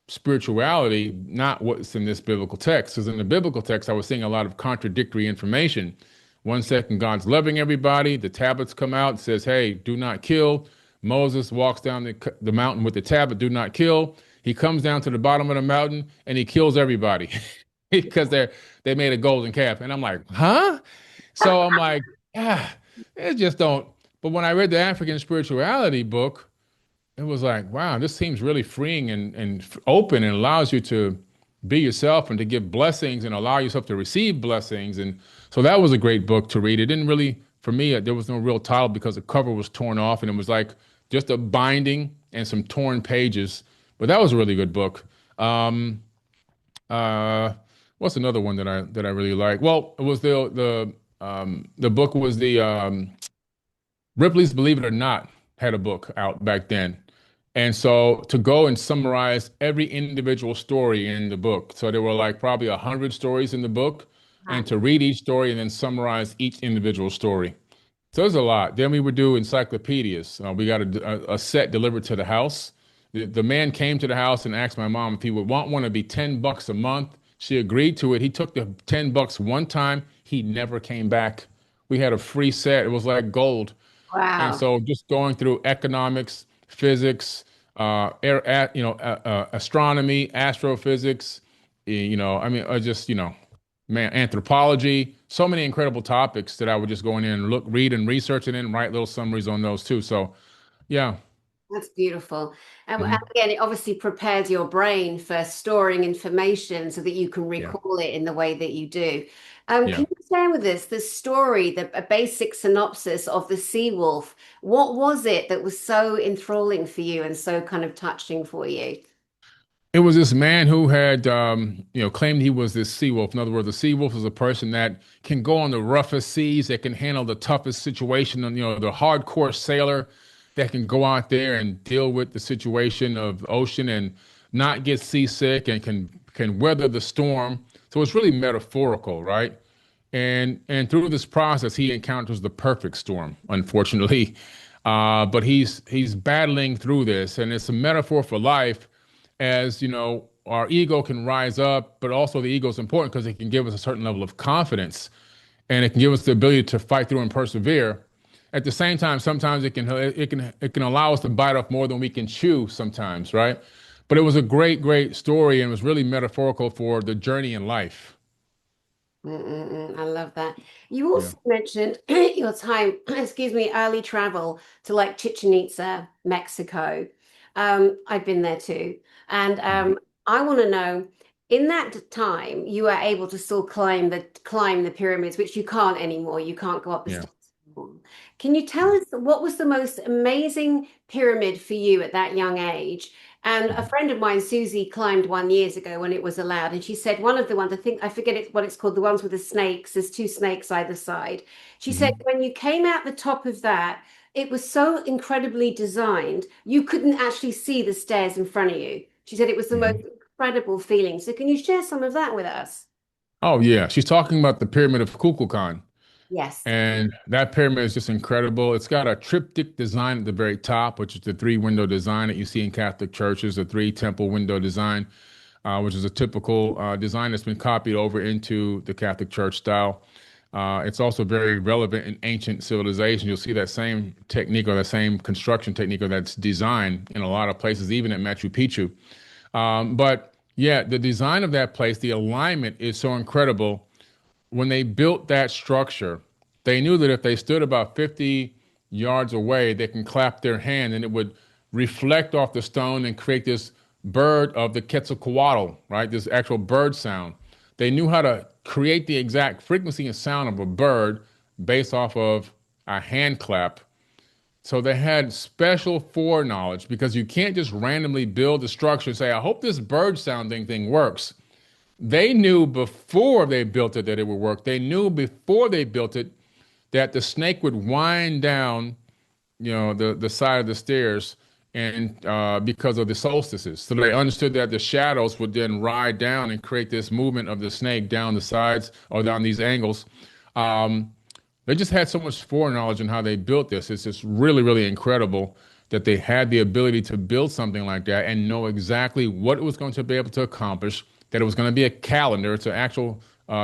spirituality, not what's in this biblical text. Because in the biblical text, I was seeing a lot of contradictory information. One second, God's loving everybody. The tablets come out and says, hey, do not kill. Moses walks down the mountain with the tablet, do not kill. He comes down to the bottom of the mountain and he kills everybody because they made a golden calf. And I'm like, huh? So I'm like, yeah, it just don't. But when I read the African spirituality book, it was like, wow, this seems really freeing and open, and allows you to be yourself and to give blessings and allow yourself to receive blessings. And so that was a great book to read. It didn't really, for me, there was no real title because the cover was torn off and it was like just a binding and some torn pages. But that was a really good book. Um, what's another one that I really like? Well, it was the book was the Ripley's Believe It or Not had a book out back then. And so to go and summarize every individual story in the book. So there were like probably 100 stories in the book, and to read each story and then summarize each individual story. So there's a lot. Then we would do encyclopedias. We got a set delivered to the house. The man came to the house and asked my mom if he would want one to be $10 a month. She agreed to it. He took the $10 one time. He never came back. We had a free set. It was like gold. And Wow. so just going through economics, physics, astronomy, astrophysics, I mean, just, man, anthropology, so many incredible topics that I would just go in and look, read and research and then write little summaries on those too. So yeah. That's beautiful. And Hmm. again, it obviously prepares your brain for storing information so that you can Yeah. recall it in the way that you do. Yeah. Can you share with us the story, a basic synopsis of the sea wolf? What was it that was so enthralling for you and so kind of touching for you? It was this man who had, claimed he was this sea wolf. In other words, a sea wolf is a person that can go on the roughest seas, that can handle the toughest situation, and the hardcore sailor that can go out there and deal with the situation of the ocean and not get seasick and can weather the storm. So it's really metaphorical, right? And through this process, he encounters the perfect storm, unfortunately. But he's battling through this, and it's a metaphor for life. As our ego can rise up, but also the ego is important because it can give us a certain level of confidence, and it can give us the ability to fight through and persevere. At the same time, sometimes it can allow us to bite off more than we can chew sometimes, right? But it was a great, great story, and it was really metaphorical for the journey in life. I love that. You Yeah. also mentioned your time, excuse me, early travel to like Chichen Itza, Mexico. I've been there too. And Mhm. I want to know, in that time, you were able to still climb the pyramids, which you can't anymore. You can't go up the Yeah. steps anymore. Can you tell us what was the most amazing pyramid for you at that young age? And a Mhm. friend of mine, Susie, climbed one years ago when it was allowed. And she said one of the ones, I think, I forget what it's called, the ones with the snakes, there's two snakes either side. She said Mhm. when you came out the top of that, it was so incredibly designed, you couldn't actually see the stairs in front of you. She said it was the most Mhm. incredible feeling. So can you share some of that with us? Oh yeah, she's talking about the Pyramid of Kukulkan. Yes. And that pyramid is just incredible. It's got a triptych design at the very top, which is the three window design that you see in Catholic churches, the three temple window design, which is a typical design that's been copied over into the Catholic Church style. It's also very relevant in ancient civilization. You'll see that same technique or that same construction technique or that's design in a lot of places, even at Machu Picchu. But yeah, the design of that place, the alignment is so incredible. When they built that structure, they knew that if they stood about 50 yards away, they can clap their hand and it would reflect off the stone and create this bird of the Quetzalcoatl, right? This actual bird sound. They knew how to create the exact frequency and sound of a bird based off of a hand clap. So they had special foreknowledge because you can't just randomly build a structure and say, I hope this bird sounding thing works. They knew before they built it that it would work. They knew before they built it that the snake would wind down, the side of the stairs, and because of the solstices. So they understood that the shadows would then ride down and create this movement of the snake down the sides or down these angles. Um, they just had so much foreknowledge in how they built this. It's just really, really incredible that they had the ability to build something like that and know exactly what it was going to be able to accomplish, that it was going to be a calendar. It's an actual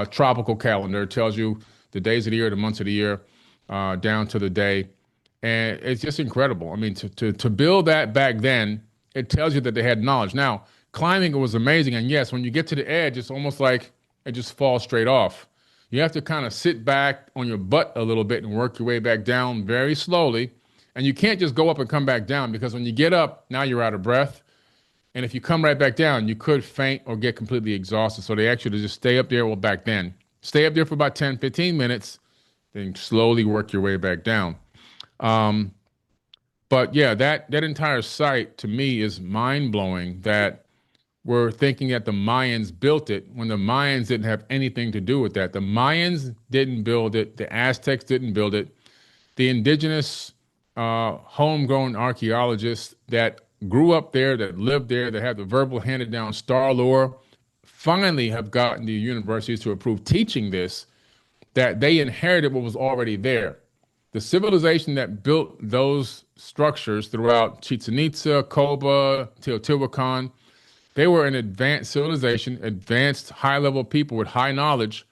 tropical calendar. It tells you the days of the year, the months of the year, down to the day. And it's just incredible. I mean, to build that back then, it tells you that they had knowledge. Now, climbing it was amazing. And yes, when you get to the edge, it's almost like it just falls straight off. You have to kind of sit back on your butt a little bit and work your way back down very slowly. And you can't just go up and come back down because when you get up, now you're out of breath. And if you come right back down, you could faint or get completely exhausted. So they ask you to just stay up there. Well, back then, stay up there for about 10, 15 minutes, then slowly work your way back down. Um, but yeah, that entire site to me is mind blowing that we're thinking that the Mayans built it when the Mayans didn't have anything to do with that. The Mayans didn't build it. The Aztecs didn't build it. The indigenous, homegrown archaeologists that grew up there, that lived there, that had the verbal handed down star lore, finally have gotten the universities to approve teaching this, that they inherited what was already there. The civilization that built those structures throughout Chichen Itza, Coba, Teotihuacan, they were an advanced civilization, advanced high level people with high knowledge.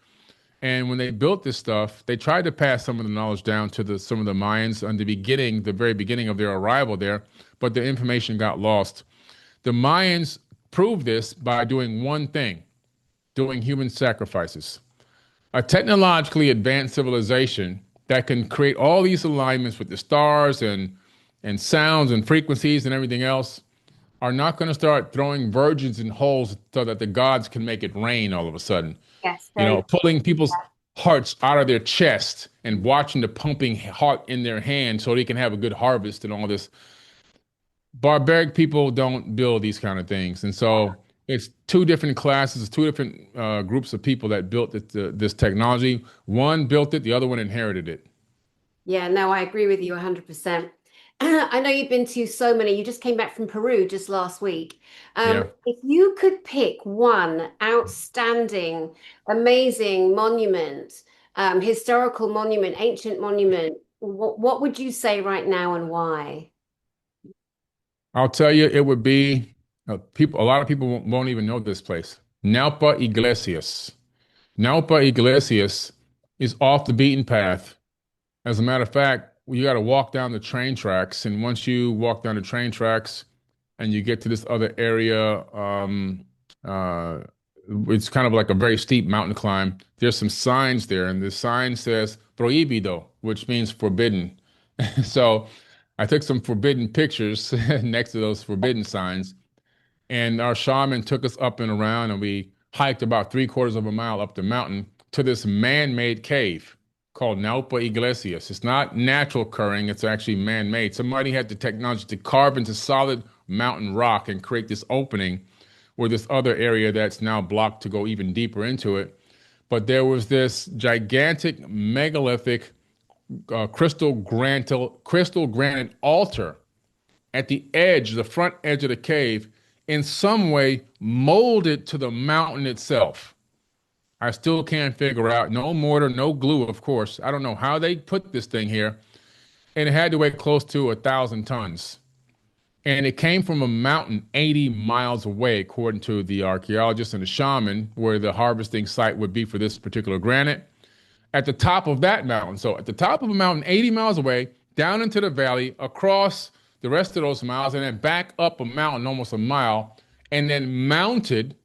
And when they built this stuff, they tried to pass some of the knowledge down to some of the Mayans in the beginning, the very beginning of their arrival there, but the information got lost. The Mayans proved this by doing one thing, doing human sacrifices. A technologically advanced civilization that can create all these alignments with the stars and sounds and frequencies and everything else are not going to start throwing virgins in holes so that the gods can make it rain all of a sudden. Yes, very. Pulling people's hearts out of their chest and watching the pumping heart in their hand so they can have a good harvest and all this. Barbaric people don't build these kind of things. And so it's two different classes, two different groups of people that built this technology. One built it, the other one inherited it. Yeah, no, I agree with you 100%. I know you've been to so many. You just came back from Peru just last week. Yeah. If you could pick one outstanding, amazing monument, historical monument, ancient monument, what would you say right now and why? I'll tell you, it would be people. A lot of people won't even know this place. Naopa Iglesias. Naopa Iglesias is off the beaten path. As a matter of fact, you got to walk down the train tracks, and once you walk down the train tracks, and you get to this other area, uh, it's kind of like a very steep mountain climb. There's some signs there, and the sign says "prohibido," which means forbidden. So I took some forbidden pictures next to those forbidden signs, and our shaman took us up and around, and we hiked about three-quarters of a mile up the mountain to this man-made cave called Naopa Iglesias. It's not natural occurring, it's actually man-made. Somebody had the technology to carve into solid mountain rock and create this opening where this other area that's now blocked to go even deeper into it. But there was this gigantic megalithic crystal granite altar at the edge, the front edge of the cave, in some way molded to the mountain itself. I still can't figure out. No mortar, no glue, of course. I don't know how they put this thing here. And it had to weigh close to 1,000 tons. And it came from a mountain 80 miles away, according to the archaeologist and the shaman, where the harvesting site would be for this particular granite. At the top of that mountain, so at the top of a mountain 80 miles away, down into the valley, across the rest of those miles, and then back up a mountain almost a mile, and then mounted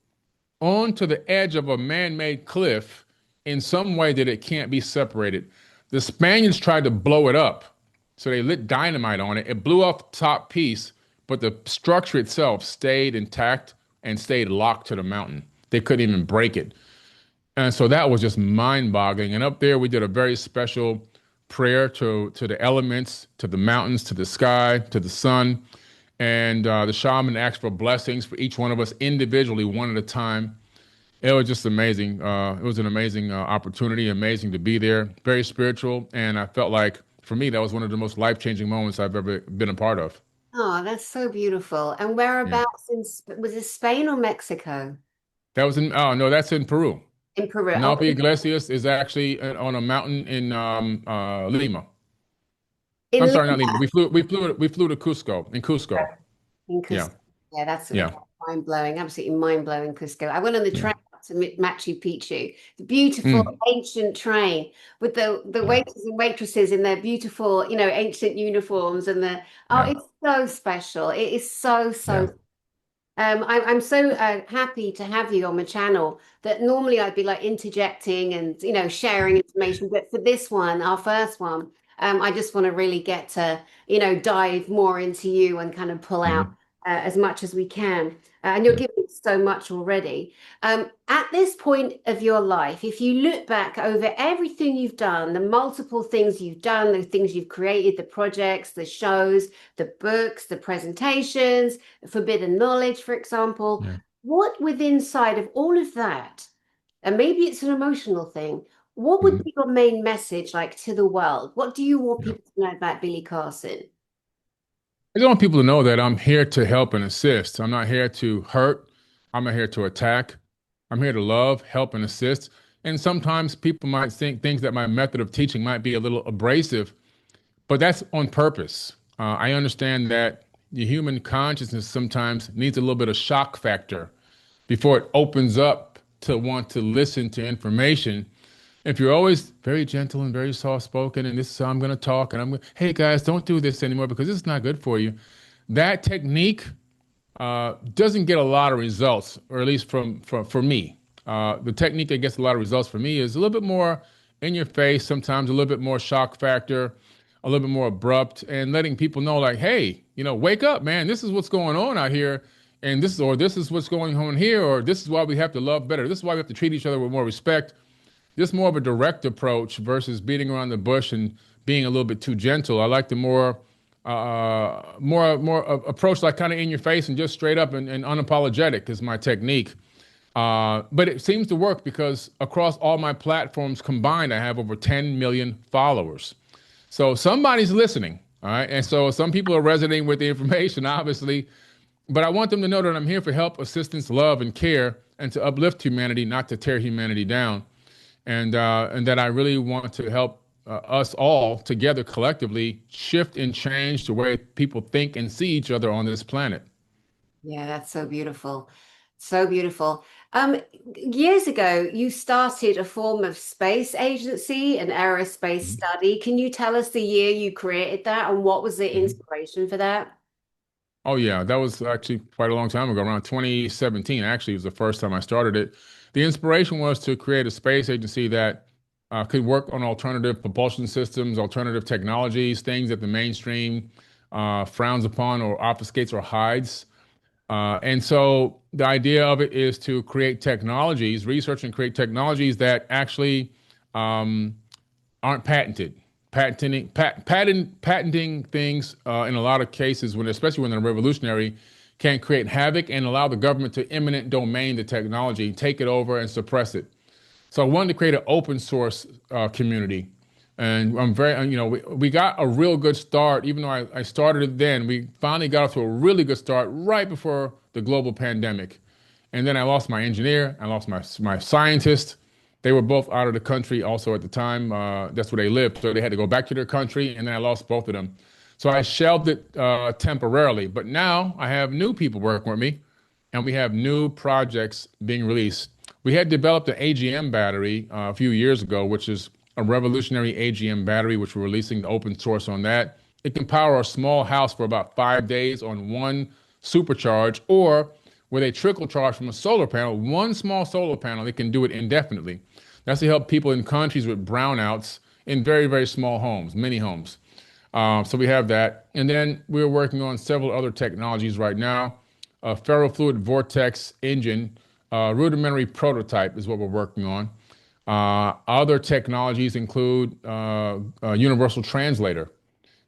onto the edge of a man-made cliff in some way that it can't be separated. The Spaniards tried to blow it up, so they lit dynamite on it. It blew off the top piece, but the structure itself stayed intact and stayed locked to the mountain. They couldn't even break it. And so that was just mind-boggling. And up there, we did a very special prayer to the elements, to the mountains, to the sky, to the sun. And the shaman asked for blessings for each one of us individually, one at a time. It was just amazing. It was an amazing opportunity, amazing to be there, very spiritual. And I felt like, for me, that was one of the most life-changing moments I've ever been a part of. Oh, that's so beautiful. And Yeah. whereabouts was it Spain or Mexico? That was in, oh, no, that's in Peru. In Peru. Oh, Naopa Iglesias is actually on a mountain in Lima. in I'm sorry, not Lima. Lima. We flew to Cusco, in Cusco. In Yeah. Cusco. Yeah, that's Yeah. mind blowing, absolutely mind blowing, Cusco. I went on the Yeah. train up to Machu Picchu, the beautiful Mm, ancient train with the yeah. waiters and waitresses in their beautiful, ancient uniforms and Yeah. it's so special. It is so, Yeah. so. I'm so happy to have you on my channel that normally I'd be like interjecting and sharing information, but for this one, our first one, I just want to really get to dive more into you and kind of pull out Mhm. as much as we can. And you're Yeah. giving so much already. At this point of your life, if you look back over everything you've done, the multiple things you've done, the things you've created, the projects, the shows, the books, the presentations, forbidden knowledge, for example, Yeah. what within inside of all of that, and maybe it's an emotional thing, what would Mhm. be your main message like to the world? What do you want Yeah. people to know about Billy Carson? I just want people to know that I'm here to help and assist. I'm not here to hurt. I'm not here to attack. I'm here to love, help, and assist. And sometimes people might think things that my method of teaching might be a little abrasive, but that's on purpose. I understand that the human consciousness sometimes needs a little bit of shock factor before it opens up to want to listen to information. If you're always very gentle and very soft spoken, and this is how I'm going to talk, and hey guys, don't do this anymore because this is not good for you. That technique doesn't get a lot of results, or at least for me. The technique that gets a lot of results for me is a little bit more in your face, sometimes a little bit more shock factor, a little bit more abrupt, and letting people know, like, hey, wake up, man. This is what's going on out here, and this is what's going on here, or this is why we have to love better. This is why we have to treat each other with more respect. Just more of a direct approach versus beating around the bush and being a little bit too gentle. I like the more approach, like kind of in your face and just straight up and unapologetic is my technique. But it seems to work because across all my platforms combined, I have over 10 million followers. So somebody's listening, all right? And so some people are resonating with the information, obviously, but I want them to know that I'm here for help, assistance, love, and care, and to uplift humanity, not to tear humanity down. And that I really want to help us all together collectively shift and change the way people think and see each other on this planet. Yeah, that's so beautiful. So beautiful. Years ago, you started a form of space agency, an aerospace Mhm. study. Can you tell us the year you created that and what was the Mhm. inspiration for that? Oh yeah, that was actually quite a long time ago, around 2017. Actually, was the first time I started it. The inspiration was to create a space agency that could work on alternative propulsion systems, alternative technologies, things that the mainstream frowns upon or obfuscates or hides. And so the idea of it is to create technologies, research and create technologies that actually um, aren't patented. Patenting things in a lot of cases, especially when they're revolutionary, can create havoc and allow the government to eminent domain the technology, take it over and suppress it. So I wanted to create an open source community. And I'm very, we got a real good start, even though I started it then. We finally got off to a really good start right before the global pandemic. And then I lost my engineer, I lost my scientist, They were both out of the country also at the time. That's where they lived. So they had to go back to their country, and then I lost both of them. So I shelved it temporarily. But now I have new people working with me, and we have new projects being released. We had developed an AGM battery a few years ago, which is a revolutionary AGM battery, which we're releasing the open source on that. It can power a small house for about 5 days on one supercharge, or with a trickle charge from a solar panel, one small solar panel, it can do it indefinitely. That's to help people in countries with brownouts in very, very small homes, mini homes. So we have that. And then we're working on several other technologies right now. A ferrofluid vortex engine, rudimentary prototype is what we're working on. Other technologies include a universal translator.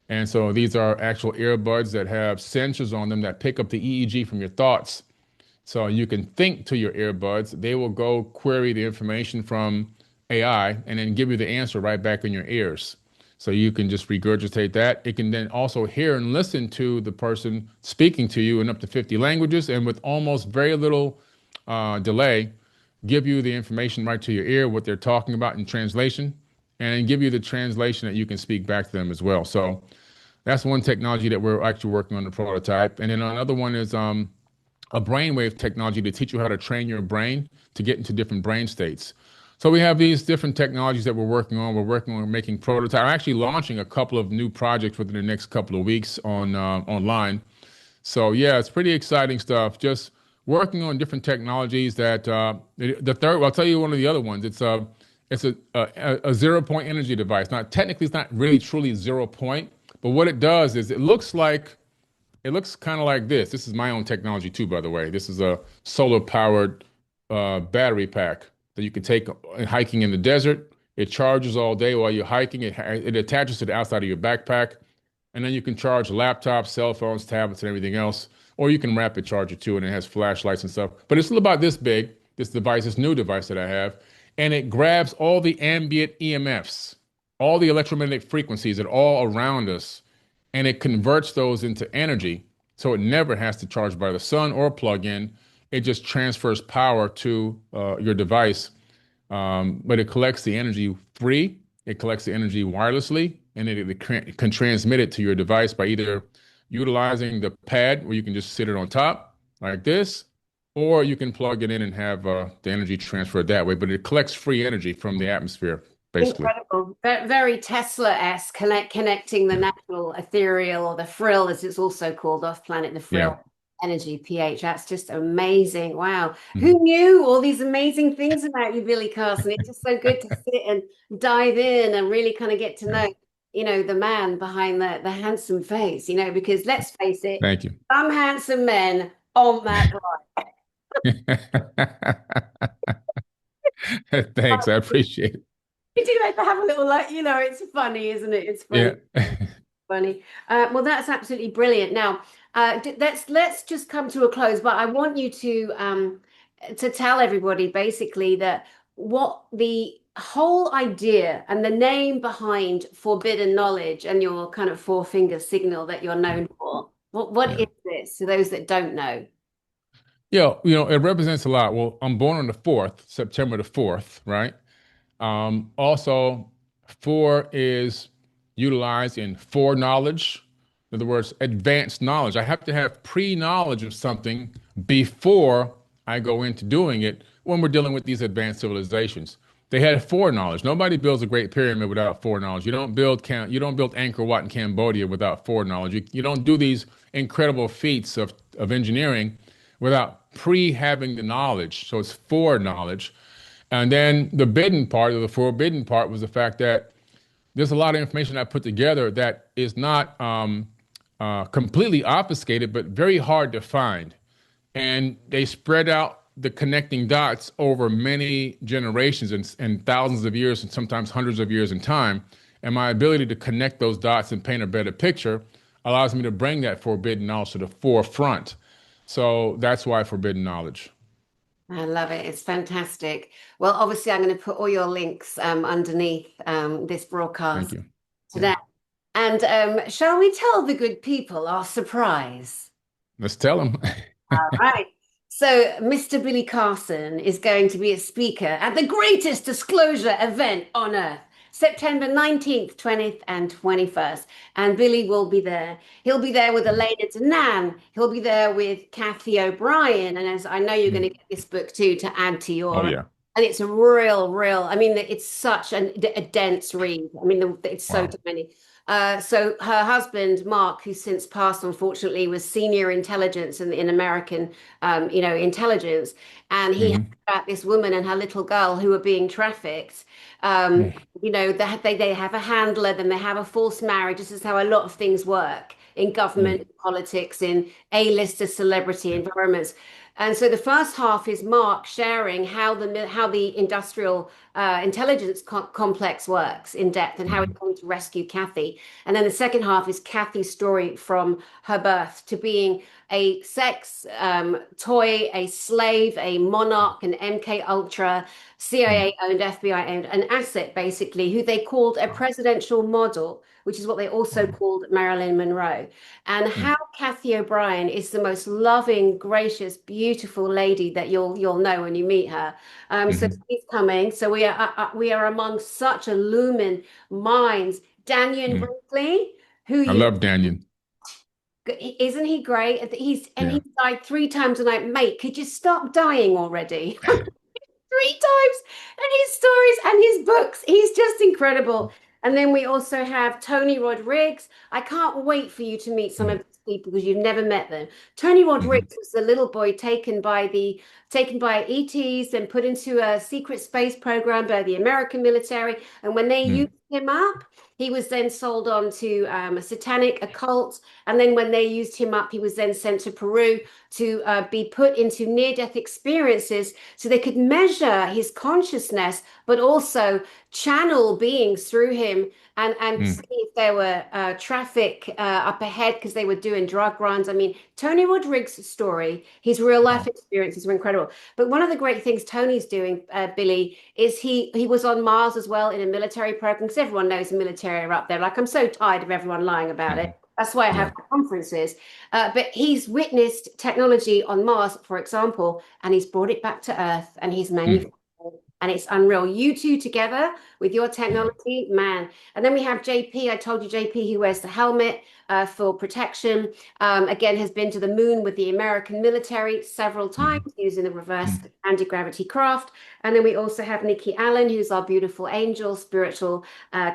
And so these are actual earbuds that have sensors on them that pick up the EEG from your thoughts. So you can think to your earbuds. They will go query the information from AI and then give you the answer right back in your ears. So you can just regurgitate that. It can then also hear and listen to the person speaking to you in up to 50 languages, and with almost very little delay, give you the information right to your ear, what they're talking about in translation, and give you the translation that you can speak back to them as well. So that's one technology that we're actually working on the prototype. And then another one is a brainwave technology to teach you how to train your brain to get into different brain states. So we have these different technologies that we're working on. We're working on making prototypes. I'm actually launching a couple of new projects within the next couple of weeks on online. So yeah, it's pretty exciting stuff. Just working on different technologies that the third. Well, I'll tell you one of the other ones. It's a 0 point energy device. Now, technically, it's not really truly 0 point, but what it does is it looks kind of like this. This is my own technology too, by the way. This is a solar powered battery pack that you can take hiking in the desert. It charges all day while you're hiking. It attaches to the outside of your backpack, and then you can charge laptops, cell phones, tablets, and everything else. Or you can rapid charge it too, and it has flashlights and stuff. But it's about this big, this device, this new device that I have, and it grabs all the ambient EMFs, all the electromagnetic frequencies that are all around us, and it converts those into energy. So it never has to charge by the sun or plug in. It just transfers power to your device, but it collects the energy free. It collects the energy wirelessly, and it can transmit it to your device by either utilizing the pad where you can just sit it on top like this, or you can plug it in and have the energy transferred that way. But it collects free energy from the atmosphere, basically. Incredible. Very Tesla-esque, connecting the natural ethereal, or the frill, as it's also called, off planet, the Yeah. frill energy pH. That's just amazing. Wow. Mhm. Who knew all these amazing things about you, Billy Carson? It's just so good to sit and dive in and really kind of get to Yeah. know, the man behind the handsome face, because let's face it, Thank you. some handsome men aren't that Thanks. I bright. appreciate it. We do like to have a little, like, it's funny, isn't it? It's funny. Yeah. Funny. Well, that's absolutely brilliant. Now, let's just come to a close. But I want you to tell everybody basically that what the whole idea and the name behind forbidden knowledge and your kind of four-finger signal that you're known for. What Yeah. is this to those that don't know? Yeah, it represents a lot. Well, I'm born on the 4th, September the 4th, right? Also, four is utilized in foreknowledge. In other words, advanced knowledge. I have to have pre-knowledge of something before I go into doing it when we're dealing with these advanced civilizations. They had foreknowledge. Nobody builds a great pyramid without foreknowledge. You don't build Angkor Wat in Cambodia without foreknowledge. You don't do these incredible feats of engineering without pre-having the knowledge. So it's foreknowledge. And then the bidden part, or the forbidden part, was the fact that there's a lot of information I put together that is not completely obfuscated, but very hard to find. And they spread out the connecting dots over many generations and thousands of years, and sometimes hundreds of years in time. And my ability to connect those dots and paint a better picture allows me to bring that forbidden knowledge to the forefront. So that's why forbidden knowledge. I love it. It's fantastic. Well, obviously, I'm going to put all your links underneath this Thank broadcast you. Yeah. today. And shall we tell the good people our surprise? Let's tell them. All right. So, Mr. Billy Carson is going to be a speaker at the greatest disclosure event on earth, September 19th, 20th, and 21st. And Billy will be there. He'll be there with Mm, ELENA DANAAN. He'll be there with Cathy O'Brien. And as I know you're going to mm. get this book too to add to Oh your, yeah. and it's a real, I mean, it's such a dense read. I mean, it's so Wow. many. So her husband, Mark, who's since passed, unfortunately, was senior intelligence in American intelligence. And he had Hmm. about this woman and her little girl who were being trafficked. Um, Mm, they have a handler, then they have a forced marriage. This is how a lot of things work in government, mm, politics, in A-lister celebrity yeah. environments. And so the first half is Mark sharing how the industrial intelligence complex works in depth and how he's Mhm, going to rescue Cathy. And then the second half is Cathy's story from her birth to being a sex toy, a slave, a monarch, an MK Ultra, mm. CIA owned, FBI owned, an asset basically, who they called a Wow. presidential model, which is what they also Wow. called Marilyn Monroe. And how Mm, Cathy O'Brien is the most loving, gracious, beautiful lady that you'll know when you meet her. So mhm, she's coming. So we are among such a lumen minds. Dannion mm. Brinkley, who I you love Danyon. isn't he great? He's Yeah. died 3 times a night. Mate, could you stop dying already? 3 times, and his stories and his books. He's just incredible. And then we also have Tony Rodrigues. I can't wait for you to meet some of Mm, these people because you've never met them. Tony mhm, Rodrigues was the little boy taken by ETs and put into a secret space program by the American military. And when they used mm, him up, he was then sold on to a satanic occult. And then when they used him up, he was then sent to Peru to be put into near-death experiences so they could measure his consciousness, but also channel beings through him and see mm. if there were traffic up ahead because they were doing drug runs. I mean, Tony Rodrigues' story, his real life Wow. experiences were incredible. But one of the great things Tony's doing, Billy, is he was on Mars as well in a military program because everyone knows the military are up there. Like I'm so tired of everyone lying about it. Mhm. That's why I have Yeah. conferences. But he's witnessed technology on Mars, for example, and he's brought it back to Earth and he's Mm, manufactured it. And it's unreal. You two together with your yeah. technology, man. And then we have JP. I told you JP, who wears the helmet for protection. Again, has been to the moon with the American military several times Mhm, using the reverse mm. anti-gravity craft. And then we also have Nikki Allen, who's our beautiful angel, spiritual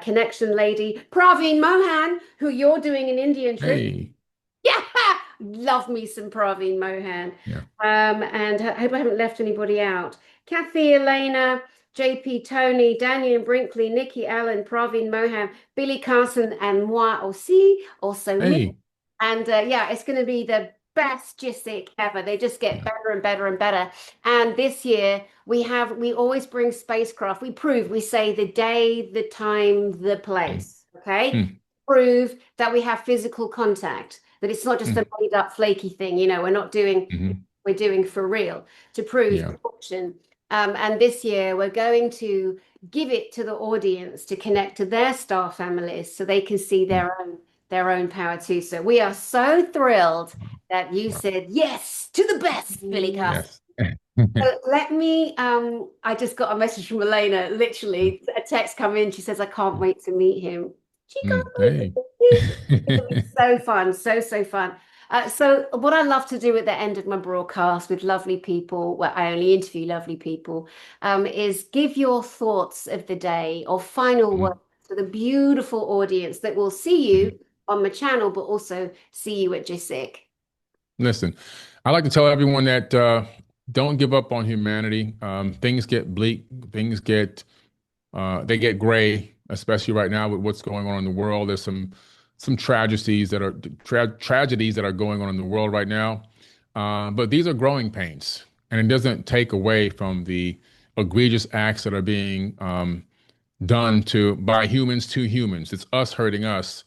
connection lady. Praveen Mohan, who you're doing an Indian trip. Hey. Yeah, love me some Praveen Mohan. Yeah. And I hope I haven't left anybody out. Cathy, Elena, JP, Tony, Daniel Brinkley, Nikki Allen, Praveen Mohan, Billy Carson, and moi aussi, also me. Hey. And yeah, it's going to be the best Gsic ever. They just get Yeah. better and better and better. And this year we always bring spacecraft. We say the day, the time, the Mm, place. Okay. mm, Prove that we have physical contact, that it's not just a mm, made up flaky thing. mhm. We're doing for real to prove Yeah. proportion. And this year we're going to give it to the audience to connect to their star families so they can see Mm, their own power too. So we are so thrilled that you wow. said yes to the best, Billy Carson. Yes. So let me, I just got a message from Elena, literally a text come in. She says, I can't wait to meet him. She can't Mm, wait to hey. meet him. It'll be so fun, so fun. So what I love to do at the end of my broadcast with lovely people, well, I only interview lovely people, is give your thoughts of the day or final words Mm, to the beautiful audience that will see you mhm. on my channel, but also see you at Gsic. Listen, I like to tell everyone that don't give up on humanity. Things get bleak. Things get they get gray, especially right now with what's going on in the world. There's some tragedies that are going on in the world right now. But these are growing pains, and it doesn't take away from the egregious acts that are being done to by humans to humans. It's us hurting us.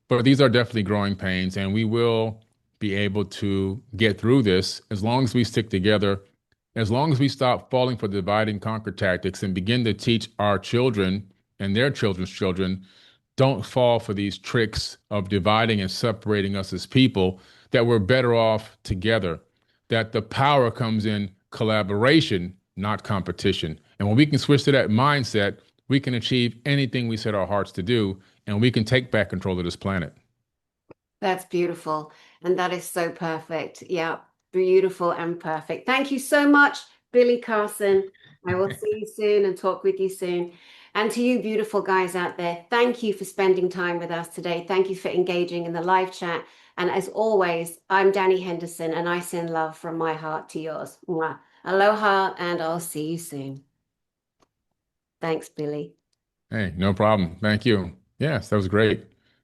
But these are definitely growing pains, and we will be able to get through this as long as we stick together, as long as we stop falling for divide and conquer tactics and begin to teach our children and their children's children, don't fall for these tricks of dividing and separating us as people, that we're better off together. that the power comes in collaboration, not competition. And when we can switch to that mindset, we can achieve anything we set our hearts to do, and we can take back control of this planet. That's beautiful. And that is so perfect. Yeah, beautiful and perfect. Thank you so much, Billy Carson. I will see you soon and talk with you soon. And to you, beautiful guys out there, thank you for spending time with us today. Thank you for engaging in the live chat. And as always, I'm Danny Henderson, and I send love from my heart to yours. Mwah. Aloha, and I'll see you soon. Thanks, Billy. Hey, no problem. Thank you. Yes, that was great.